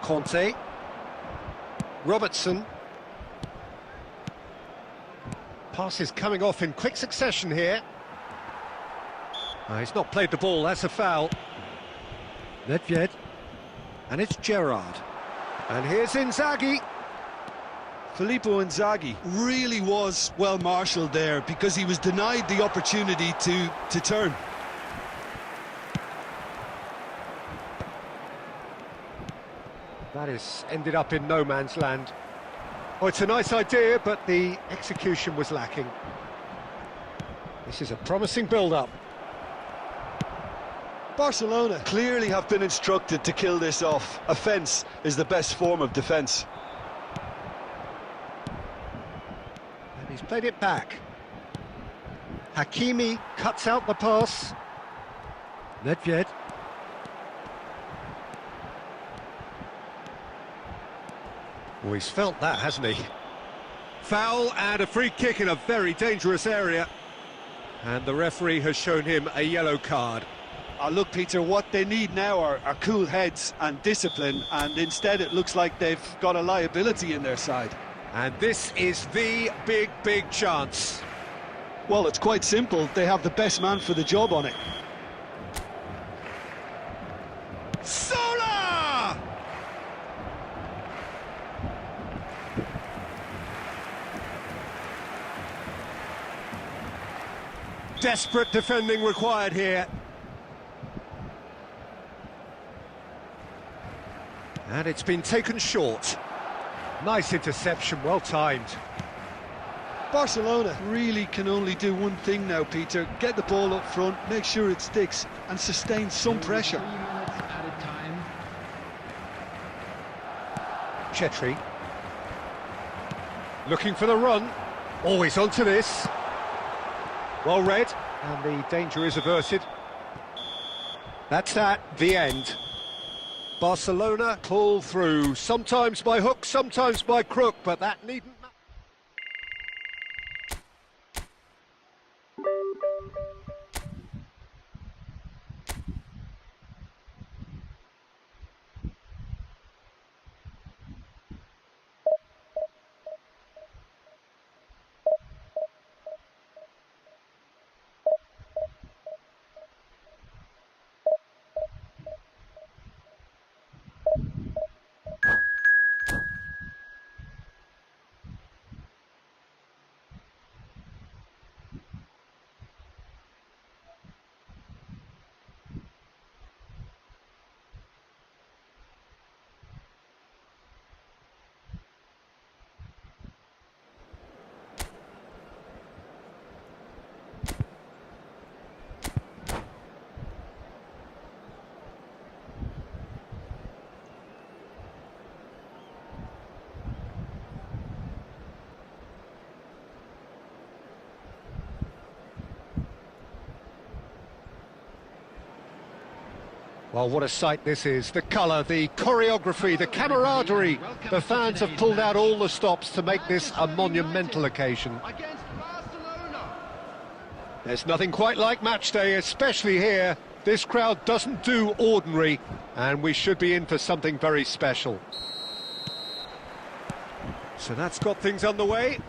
Conte. Robertson. Passes coming off in quick succession here. He's not played the ball, that's a foul. Nedved. And it's Gerrard. And here's Inzaghi. Filippo Inzaghi really was well marshalled there because he was denied the opportunity to turn. That has ended up in no man's land. Oh, it's a nice idea, but the execution was lacking. This is a promising build-up. Barcelona clearly have been instructed to kill this off. Offence is the best form of defence. And he's played it back. Hakimi cuts out the pass. Nedved. Oh, he's felt that, hasn't he? Foul and a free kick in a very dangerous area. And the referee has shown him a yellow card. Look, Peter, what they need now are cool heads and discipline, and instead it looks like they've got a liability in their side. And this is the big chance. Well, it's quite simple. They have the best man for the job on it. Sola! Desperate defending required here. And it's been taken short. Nice interception, well timed. Barcelona really can only do one thing now, Peter. Get the ball up front, make sure it sticks, and sustain some pressure. 3 minutes added time. Chetri. Looking for the run. Always onto this. Well read, and the danger is averted. That's that, the end. Barcelona pull through, sometimes by hook, sometimes by crook, but that needn't matter. Well, what a sight this is. The colour, the choreography, the camaraderie. The fans have pulled out all the stops to make this a monumental occasion. Against Barcelona. There's nothing quite like match day, especially here. This crowd doesn't do ordinary, and we should be in for something very special. So that's got things underway.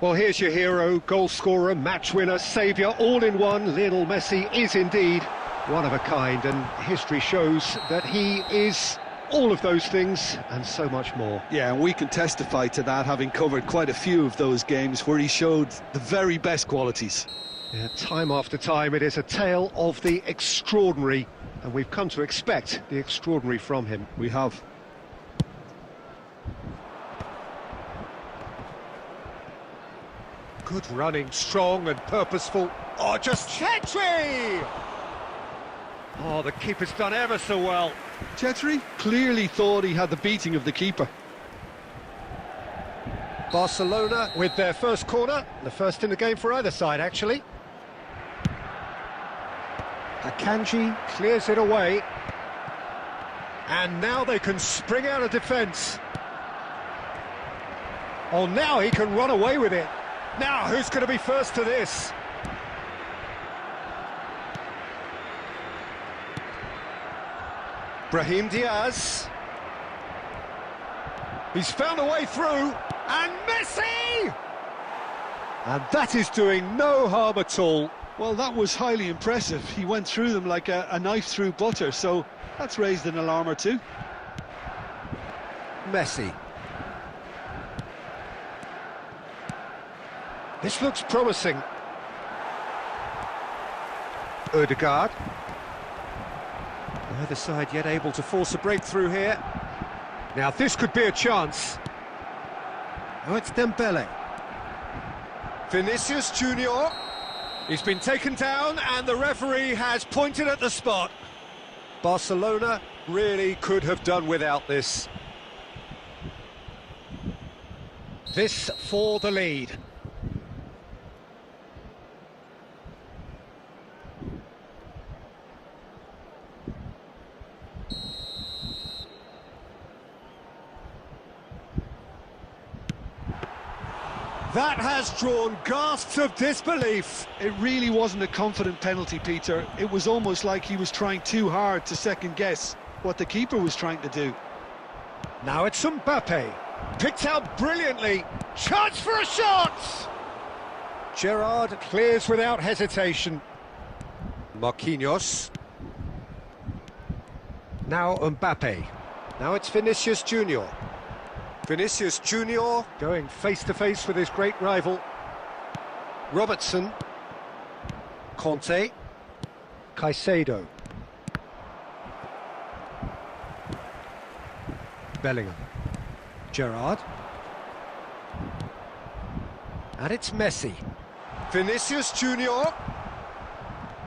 Well, here's your hero, goal scorer, match winner, saviour, all in one. Lionel Messi is indeed one of a kind, and history shows that he is all of those things and so much more. Yeah, and we can testify to that, having covered quite a few of those games where he showed the very best qualities. Yeah, time after time, it is a tale of the extraordinary, and we've come to expect the extraordinary from him. We have. Good running, strong and purposeful. Oh, just Chetri! Oh, the keeper's done ever so well. Chetri clearly thought he had the beating of the keeper. Barcelona with their first corner, the first in the game for either side, actually. Akanji clears it away. And now they can spring out of defence. Oh, now he can run away with it. Now, who's going to be first to this? Brahim Diaz. He's found a way through, and Messi! And that is doing no harm at all. Well, that was highly impressive. He went through them like a knife through butter, so that's raised an alarm or two. Messi. This looks promising. Ødegaard. Neither side yet able to force a breakthrough here. Now this could be a chance. Oh, it's Dembele. Vinicius Junior. He's been taken down and the referee has pointed at the spot. Barcelona really could have done without this. This for the lead. That has drawn gasps of disbelief. It really wasn't a confident penalty, Peter. It was almost like he was trying too hard to second-guess what the keeper was trying to do. Now it's Mbappe. Picked out brilliantly. Chance for a shot! Gerrard clears without hesitation. Marquinhos. Now Mbappe. Now it's Vinicius Junior. Vinicius Junior going face-to-face with his great rival. Robertson. Conte. Caicedo. Bellingham. Gerrard. And it's Messi. Vinicius Junior.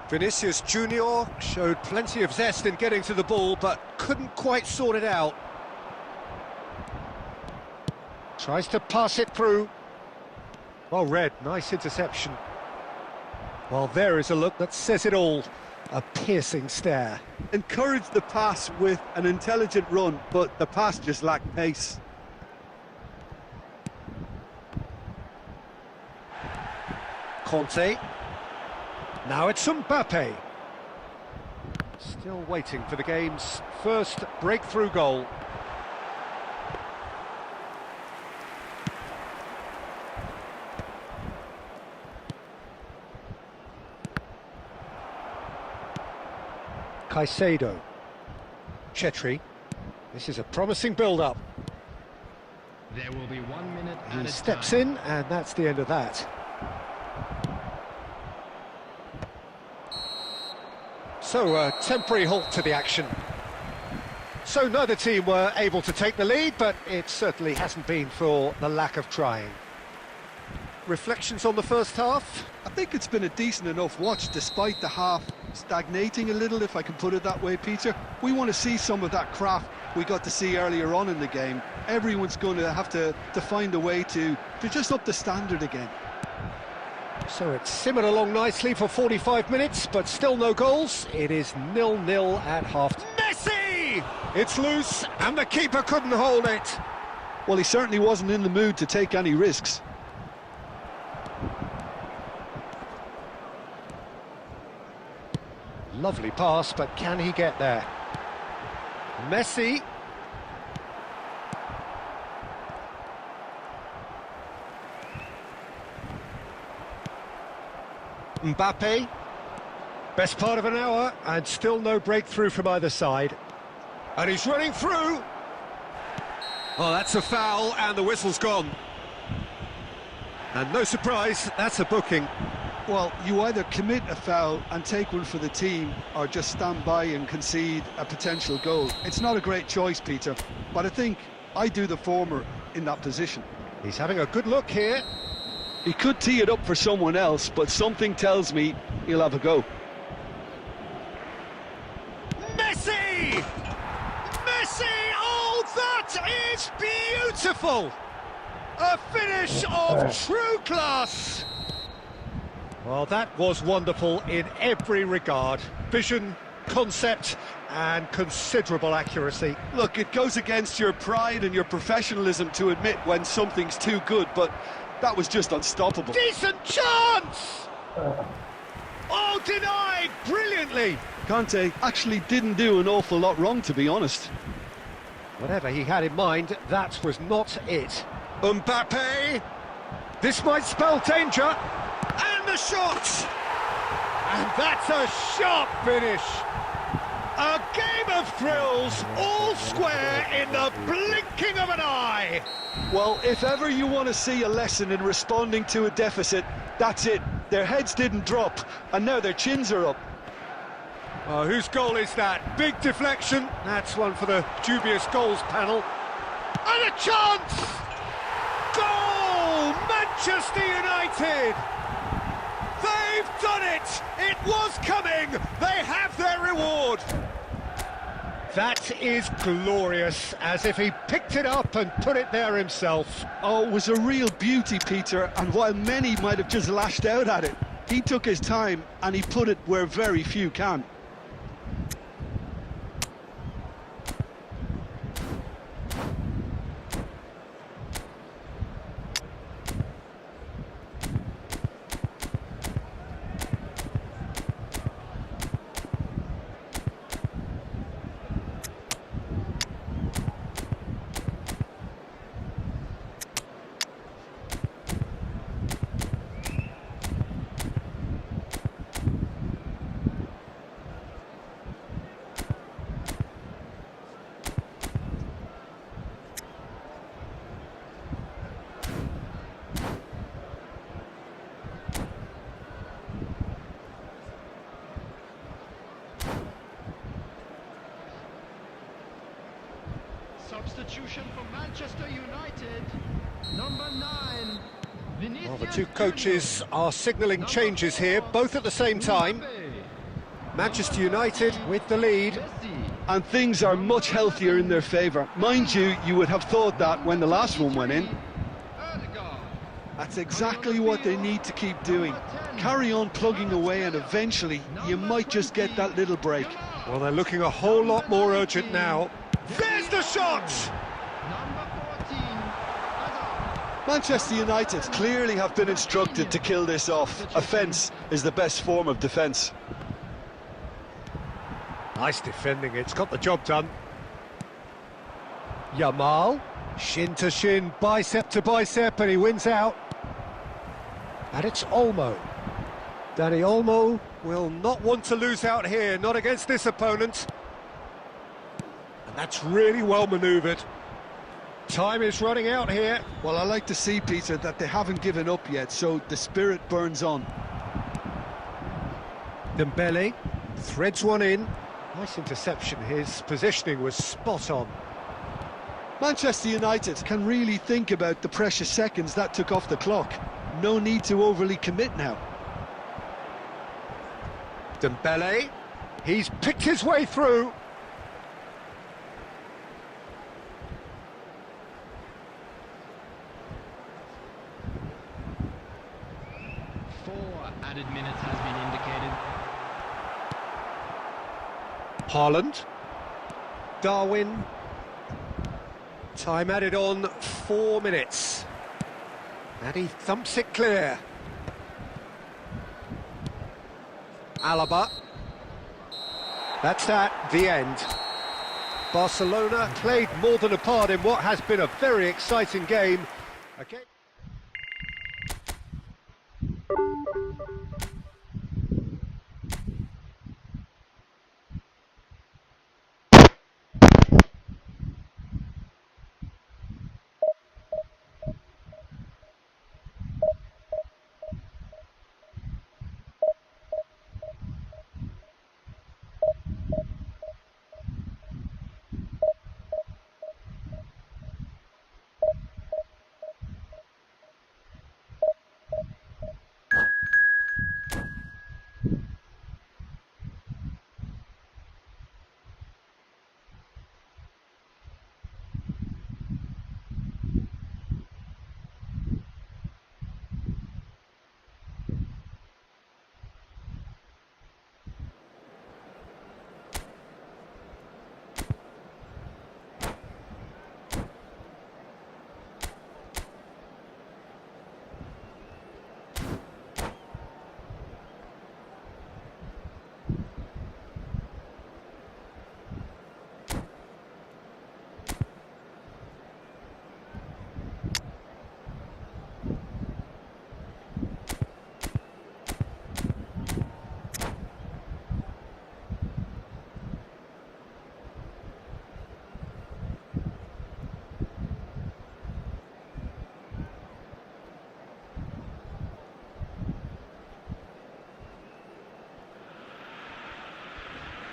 Vinicius Junior showed plenty of zest in getting to the ball, but couldn't quite sort it out. Tries to pass it through. Well read, nice interception. Well, there is a look that says it all. A piercing stare. Encouraged the pass with an intelligent run, but the pass just lacked pace. Conte. Now it's Mbappe. Still waiting for the game's first breakthrough goal. Caicedo. Chetri. This is a promising build-up. There will be 1 minute He at a steps time. in, and that's the end of that. So, a temporary halt to the action. So neither team were able to take the lead, but it certainly hasn't been for the lack of trying. Reflections on the first half? I think it's been a decent enough watch despite the half stagnating a little, if I can put it that way, Peter. We want to see some of that craft we got to see earlier on in the game. Everyone's going to have to find a way to just up the standard again. So it's simmered along nicely for 45 minutes, but still no goals. It is 0-0 at half. Messi! It's loose, and the keeper couldn't hold it. Well, he certainly wasn't in the mood to take any risks. Lovely pass, but can he get there? Messi. Mbappe. Best part of an hour, and still no breakthrough from either side. And he's running through. Oh, that's a foul, and the whistle's gone. And no surprise, that's a booking. Well, you either commit a foul and take one for the team, or just stand by and concede a potential goal. It's not a great choice, Peter, but I think I do the former in that position. He's having a good look here. He could tee it up for someone else, but something tells me he'll have a go. Messi! Messi! Oh, that is beautiful! A finish of true class! Well, that was wonderful in every regard. Vision, concept, and considerable accuracy. Look, it goes against your pride and your professionalism to admit when something's too good, but that was just unstoppable. Decent chance! Oh, denied brilliantly! Conte actually didn't do an awful lot wrong, to be honest. Whatever he had in mind, that was not it. Mbappe! This might spell danger. And the shot! And that's a sharp finish. A game of thrills, all square in the blinking of an eye. Well, if ever you want to see a lesson in responding to a deficit, that's it. Their heads didn't drop, and now their chins are up. Oh, whose goal is that? Big deflection. That's one for the dubious goals panel. And a chance! Goal! Manchester United! They've done it! It was coming! They have their reward! That is glorious, as if he picked it up and put it there himself. Oh, it was a real beauty, Peter, and while many might have just lashed out at it, he took his time and he put it where very few can. Substitution for Manchester United. Number 9. Well, the two coaches are signalling changes here, both at the same time. Manchester United with the lead. And things are much healthier in their favour. Mind you, you would have thought that when the last one went in. That's exactly what they need to keep doing. Carry on plugging away, and eventually you might just get that little break. Well, they're looking a whole lot more urgent now. There's the shot! Number 14. Manchester United clearly have been instructed to kill this off. Offence is the best form of defence. Nice defending, it's got the job done. Yamal, shin to shin, bicep to bicep, and he wins out. And it's Olmo. Danny Olmo will not want to lose out here, not against this opponent. And that's really well manoeuvred. Time is running out here. Well, I like to see, Peter, that they haven't given up yet, so the spirit burns on. Dembele threads one in. Nice interception, his positioning was spot on. Manchester United can really think about the precious seconds that took off the clock. No need to overly commit now. Dembele, he's picked his way through. Added minutes has been indicated. Haaland, Darwin, time added on 4 minutes, and he thumps it clear. Alaba, That's that, the end. Barcelona played more than a part in what has been a very exciting game. Okay.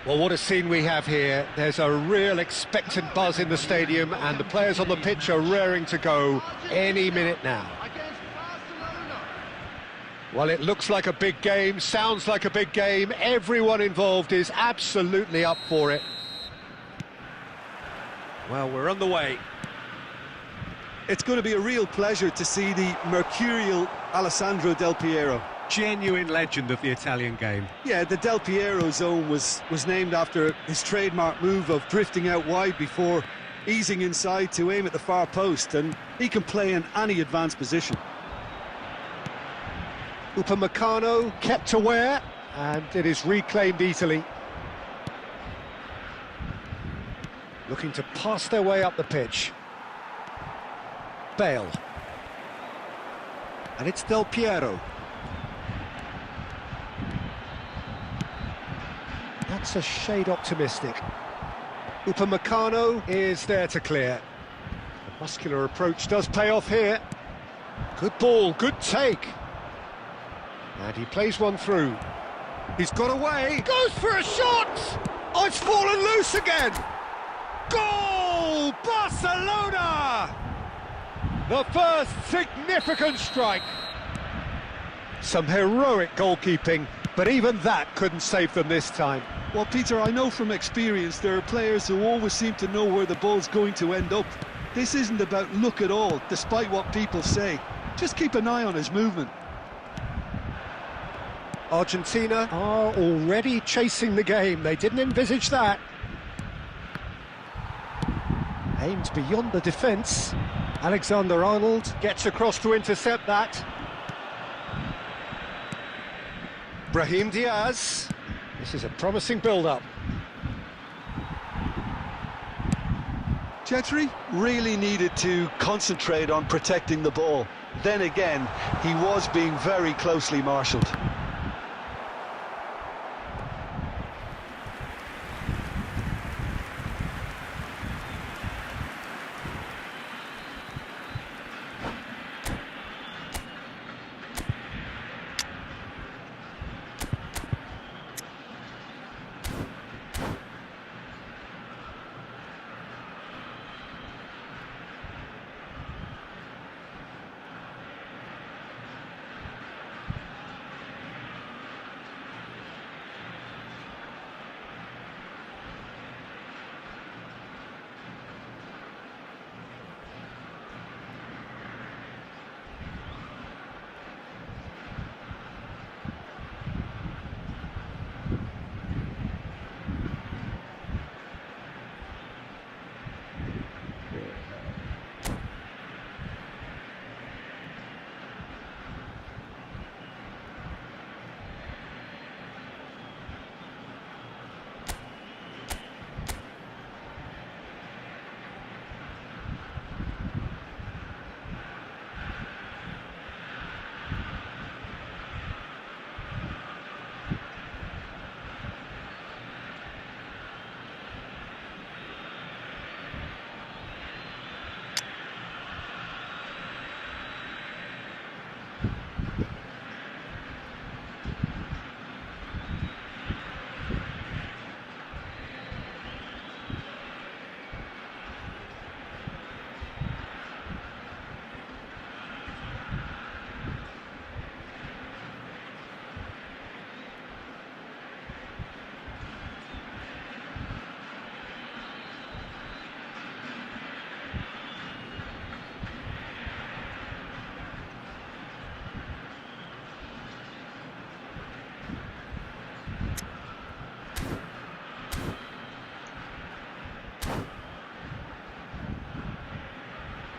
Well, what a scene we have here. There's a real expectant buzz in the stadium and the players on the pitch are raring to go any minute now. Against Barcelona. Well, it looks like a big game, sounds like a big game. Everyone involved is absolutely up for it. Well, we're on the way. It's going to be a real pleasure to see the mercurial Alessandro Del Piero. Genuine legend of the Italian game. Yeah, the Del Piero zone was named after his trademark move of drifting out wide before easing inside to aim at the far post, and he can play in any advanced position. Upamecano kept aware, and it is reclaimed easily. Looking to pass their way up the pitch. Bale. And it's Del Piero. That's a shade optimistic. Upamecano is there to clear. The muscular approach does pay off here. Good ball, good take. And he plays one through. He's got away. Goes for a shot! Oh, it's fallen loose again! Goal! Barcelona! The first significant strike. Some heroic goalkeeping, but even that couldn't save them this time. Well, Peter, I know from experience there are players who always seem to know where the ball's going to end up. This isn't about luck at all, despite what people say. Just keep an eye on his movement. Argentina are already chasing the game. They didn't envisage that. Aimed beyond the defence. Alexander-Arnold gets across to intercept that. Brahim Diaz. This is a promising build-up. Chetri really needed to concentrate on protecting the ball. Then again, he was being very closely marshalled.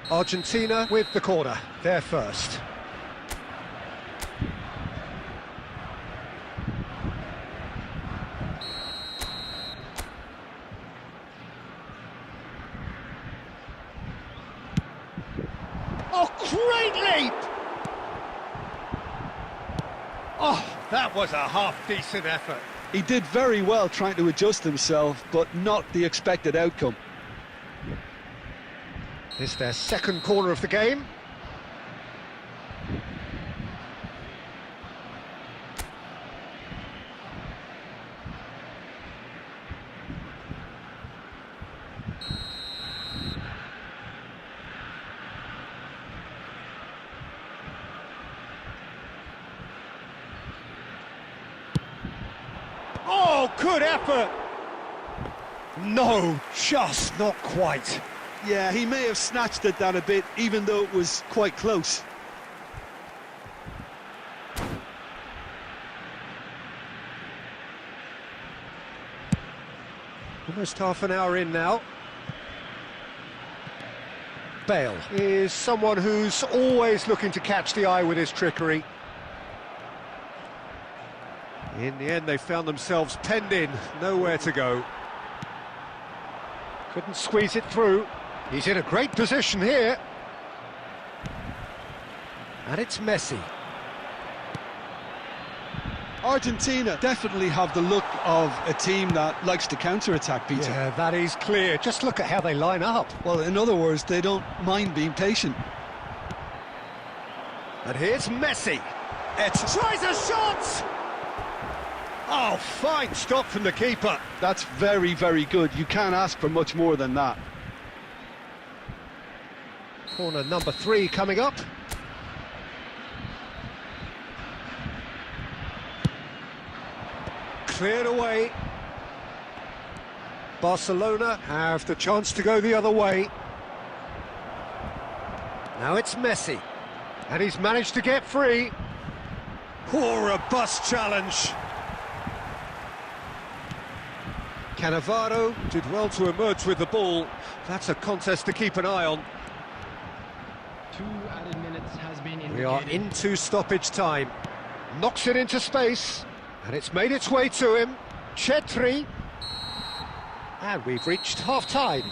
Argentina with the corner, they're first. Oh, great leap! Oh, that was a half-decent effort. He did very well trying to adjust himself, but not the expected outcome. It's their second corner of the game. Oh, good effort! No, just not quite. Yeah, he may have snatched at that a bit, even though it was quite close. Almost half an hour in now. Bale is someone who's always looking to catch the eye with his trickery. In the end, they found themselves penned in, nowhere to go. Couldn't squeeze it through. He's in a great position here. And it's Messi. Argentina definitely have the look of a team that likes to counter-attack, Peter. Yeah, that is clear. Just look at how they line up. Well, in other words, they don't mind being patient. And here's Messi. Tries a shot! Oh, fine stop from the keeper. That's very, very good. You can't ask for much more than that. Corner number 3 coming up. Cleared away. Barcelona have the chance to go the other way. Now it's Messi. And he's managed to get free. Oh, robust challenge. Cannavaro did well to emerge with the ball. That's a contest to keep an eye on. 2 added minutes has been indicated. We are into stoppage time. Knocks it into space. And it's made its way to him. Chetri. And we've reached half-time.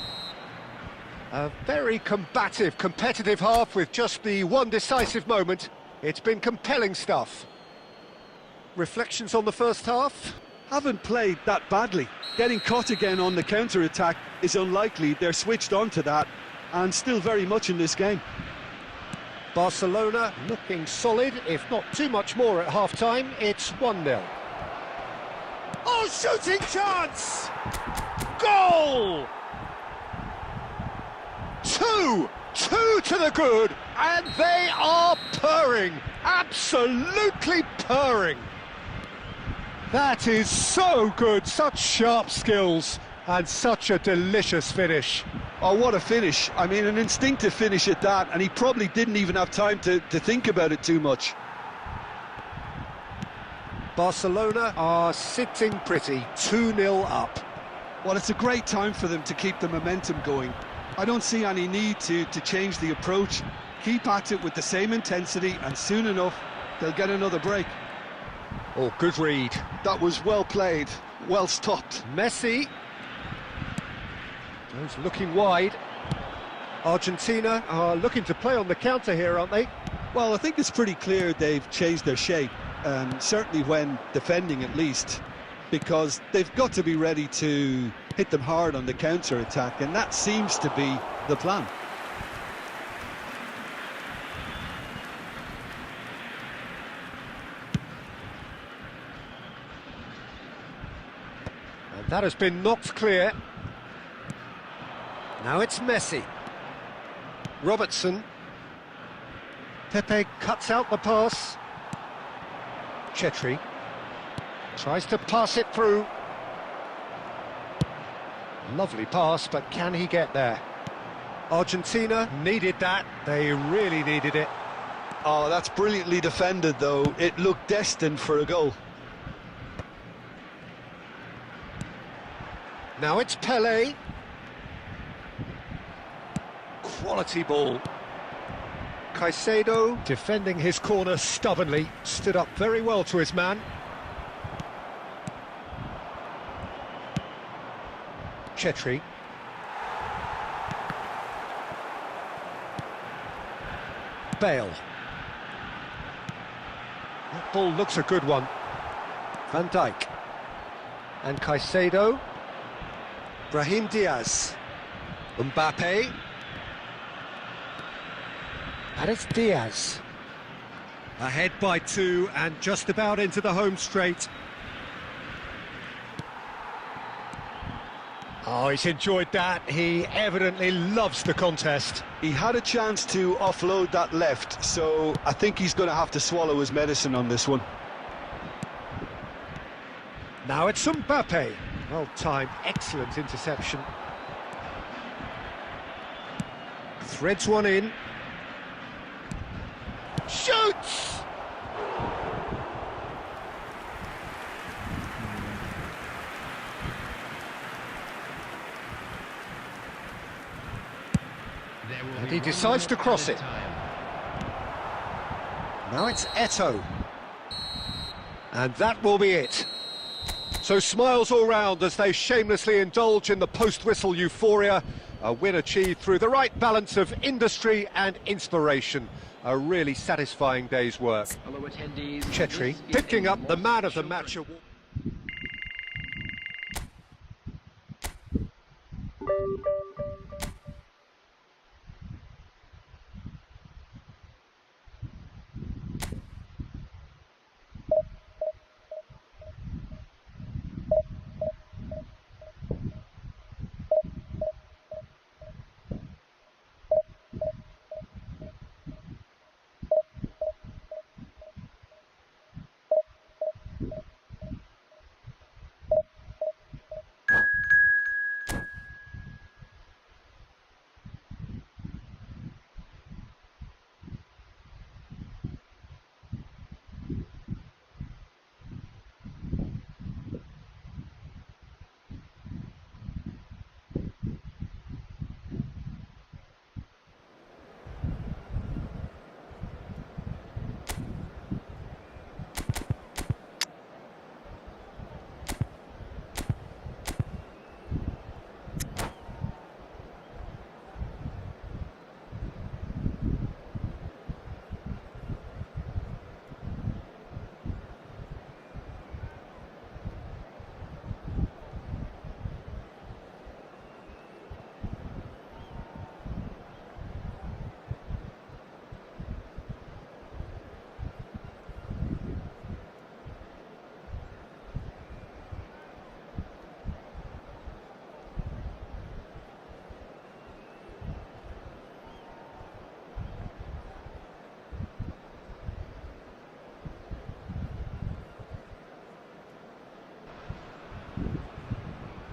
A very combative, competitive half with just the one decisive moment. It's been compelling stuff. Reflections on the first half? Haven't played that badly. Getting caught again on the counter-attack is unlikely. They're switched on to that and still very much in this game. Barcelona looking solid, if not too much more at half-time. It's 1-0. Oh, shooting chance! Goal! 2 to the good, and they are purring, absolutely purring. That is so good, such sharp skills, and such a delicious finish. Oh, what a finish. I mean, an instinctive finish at that, and he probably didn't even have time to think about it too much. Barcelona are sitting pretty, 2-0 up. Well, it's a great time for them to keep the momentum going. I don't see any need to change the approach. Keep at it with the same intensity, and soon enough, they'll get another break. Oh, good read. That was well played, well stopped. Messi. Goes looking wide. Argentina are looking to play on the counter here, aren't they? Well, I think it's pretty clear they've changed their shape, certainly when defending at least, because they've got to be ready to hit them hard on the counter-attack, and that seems to be the plan. And that has been knocked clear. Now it's Messi. Robertson. Pepe cuts out the pass. Chetri tries to pass it through. Lovely pass, but can he get there? Argentina needed that. They really needed it. Oh, that's brilliantly defended, though. It looked destined for a goal. Now it's Pelé. Quality ball. Caicedo defending his corner stubbornly, stood up very well to his man. Chetri. Bale. That ball looks a good one. Van Dijk. And Caicedo. Brahim Diaz. Mbappe. And it's Diaz. Ahead by 2 and just about into the home straight. Oh, he's enjoyed that. He evidently loves the contest. He had a chance to offload that left, so I think he's going to have to swallow his medicine on this one. Now it's Mbappe. Well timed, excellent interception. Threads one in. Shoots! And he decides to cross it. Now it's Eto'o. And that will be it. So smiles all round as they shamelessly indulge in the post-whistle euphoria. A win achieved through the right balance of industry and inspiration. A really satisfying day's work. Chetri picking up the man of the match award.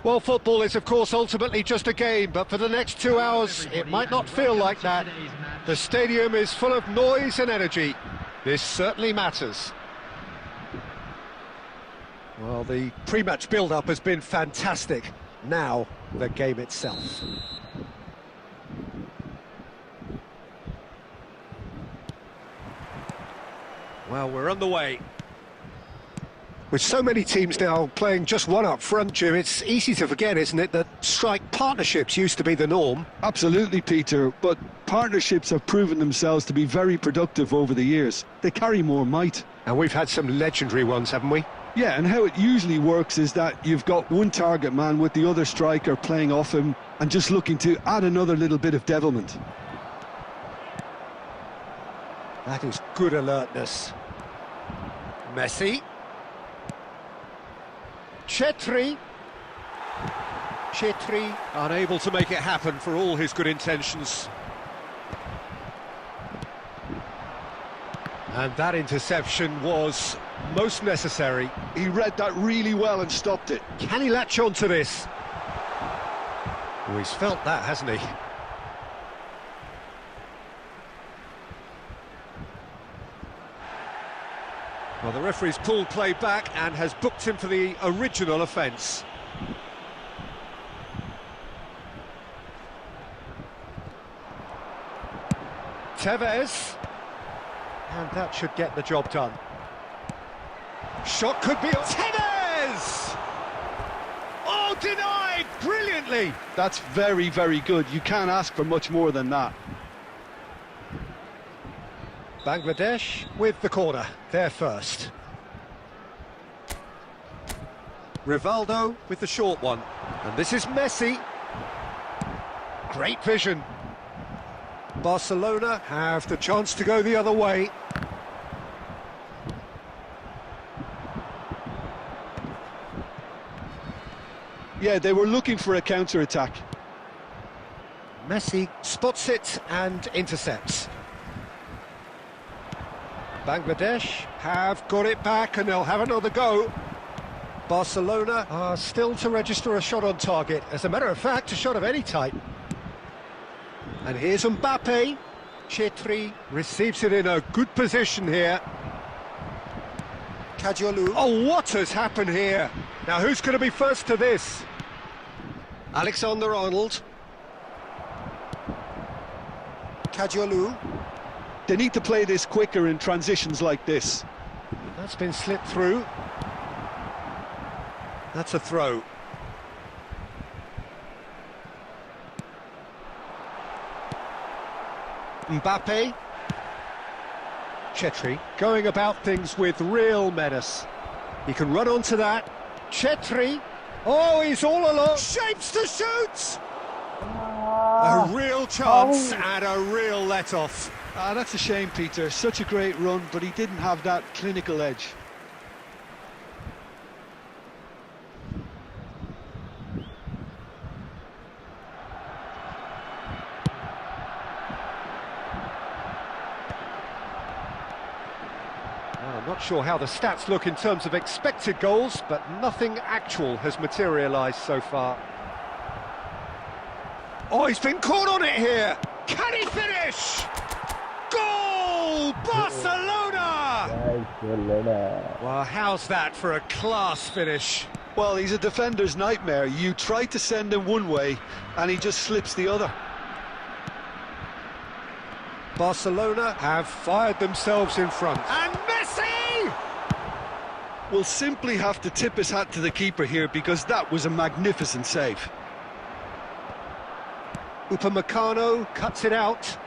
Well, football is, of course, ultimately just a game, but for the next 2 hours, it might not feel like that. The stadium is full of noise and energy. This certainly matters. Well, the pre-match build-up has been fantastic. Now, the game itself. Well, we're on the way. With so many teams now playing just one up front, Jim, it's easy to forget, isn't it, that strike partnerships used to be the norm? Absolutely, Peter, but partnerships have proven themselves to be very productive over the years. They carry more might. And we've had some legendary ones, haven't we? Yeah, and how it usually works is that you've got one target man with the other striker playing off him and just looking to add another little bit of devilment. That is good alertness. Messi. Chetri unable to make it happen for all his good intentions. And that interception was most necessary. He read that really well and stopped it. Can he latch on to this? Oh, he's felt that, hasn't he? Well, the referee's pulled play back and has booked him for the original offence. Tevez. And that should get the job done. Shot could be... Tevez! Oh, denied brilliantly! That's very, very good. You can't ask for much more than that. Bangladesh with the corner, they're first. Rivaldo with the short one. And this is Messi. Great vision. Barcelona have the chance to go the other way. Yeah, they were looking for a counter-attack. Messi spots it and intercepts. Bangladesh have got it back and they'll have another go. Barcelona are still to register a shot on target. As a matter of fact, a shot of any type. And here's Mbappe. Chetri receives it in a good position here. Kajolu. Oh, what has happened here? Now, who's going to be first to this? Alexander-Arnold. Kajolu. They need to play this quicker in transitions like this. That's been slipped through. That's a throw. Mbappe. Chetri going about things with real menace. He can run onto that. Chetri. Oh, he's all alone. Shapes to shoot! A real chance and a real let-off. Ah, that's a shame, Peter. Such a great run, but he didn't have that clinical edge. Well, I'm not sure how the stats look in terms of expected goals, but nothing actual has materialised so far. Oh, he's been caught on it here! Can he finish? Goal! Barcelona! Barcelona. Well, how's that for a class finish? Well, he's a defender's nightmare. You try to send him one way, and he just slips the other. Barcelona have fired themselves in front. And Messi! Will simply have to tip his hat to the keeper here, because that was a magnificent save. Upamecano cuts it out.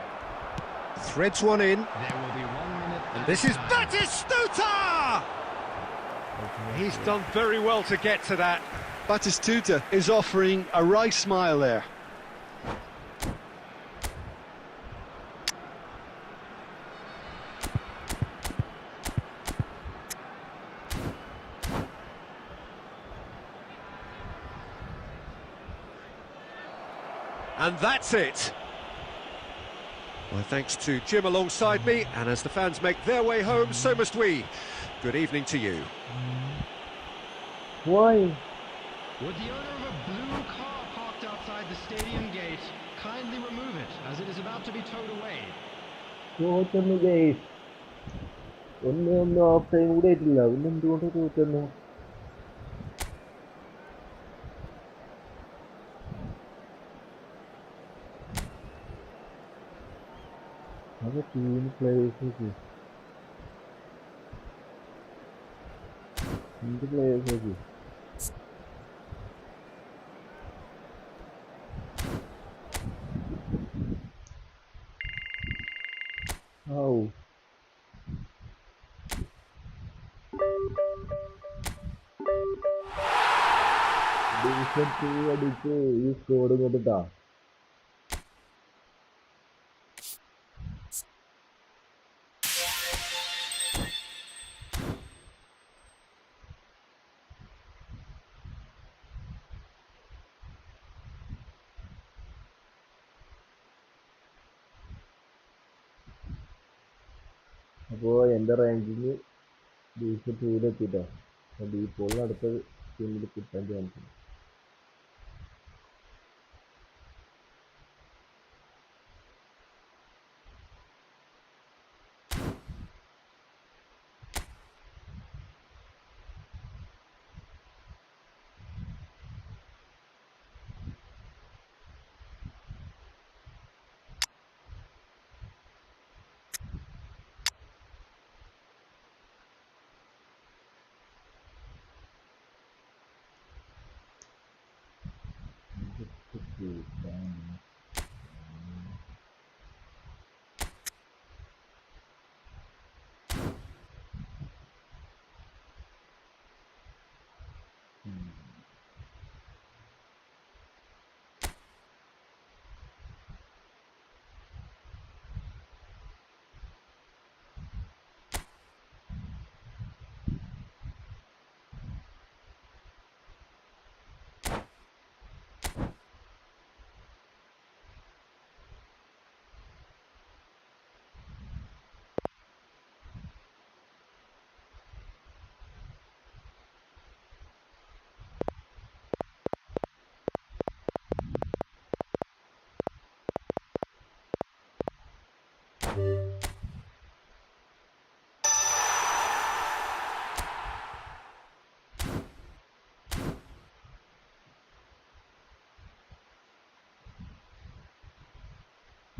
Threads one in. There will be 1 minute. And this is Batistuta! He's done very well to get to that. Batistuta is offering a wry smile there. And that's it. Well, thanks to Jim alongside me, and as the fans make their way home, so must we. Good evening to you. Why? Would the owner of a blue car parked outside the stadium gate kindly remove it, as it is about to be towed away? ചോദിച്ചൊന്നു guys ഒന്നും off time കൂടെ ആയിട്ടില്ല പിന്നെ എന്തുകൊണ്ട് ചോദിച്ചൊന്നു അത് team players എന്ത് players Oh. Division 2 അടിച്ച് ഈ സ്കോഡ് ഇങ്ങോട്ടാ അപ്പോൾ എൻ്റെ റാങ്കിങ് ഡിവിഷൻ 2-ലെത്തിട്ടോ. അപ്പോൾ ഡീപ്പോളിന് അടുത്ത ടീമിൽ കിട്ടാൻ ചാൻസ്.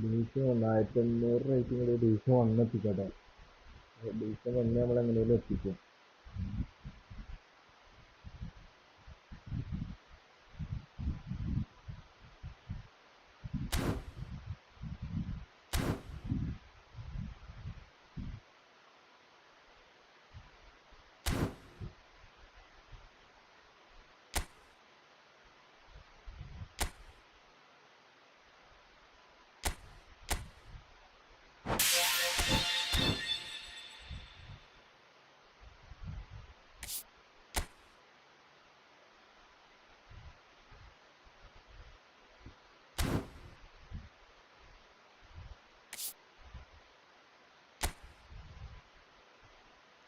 ഡിവിഷൻ 1500 റേറ്റിംഗ് ഡിവിഷൻ 1 എത്തിക്കട്ടെ. ഡിവിഷൻ 1 നമ്മൾ എങ്ങനെയും എത്തിക്കും.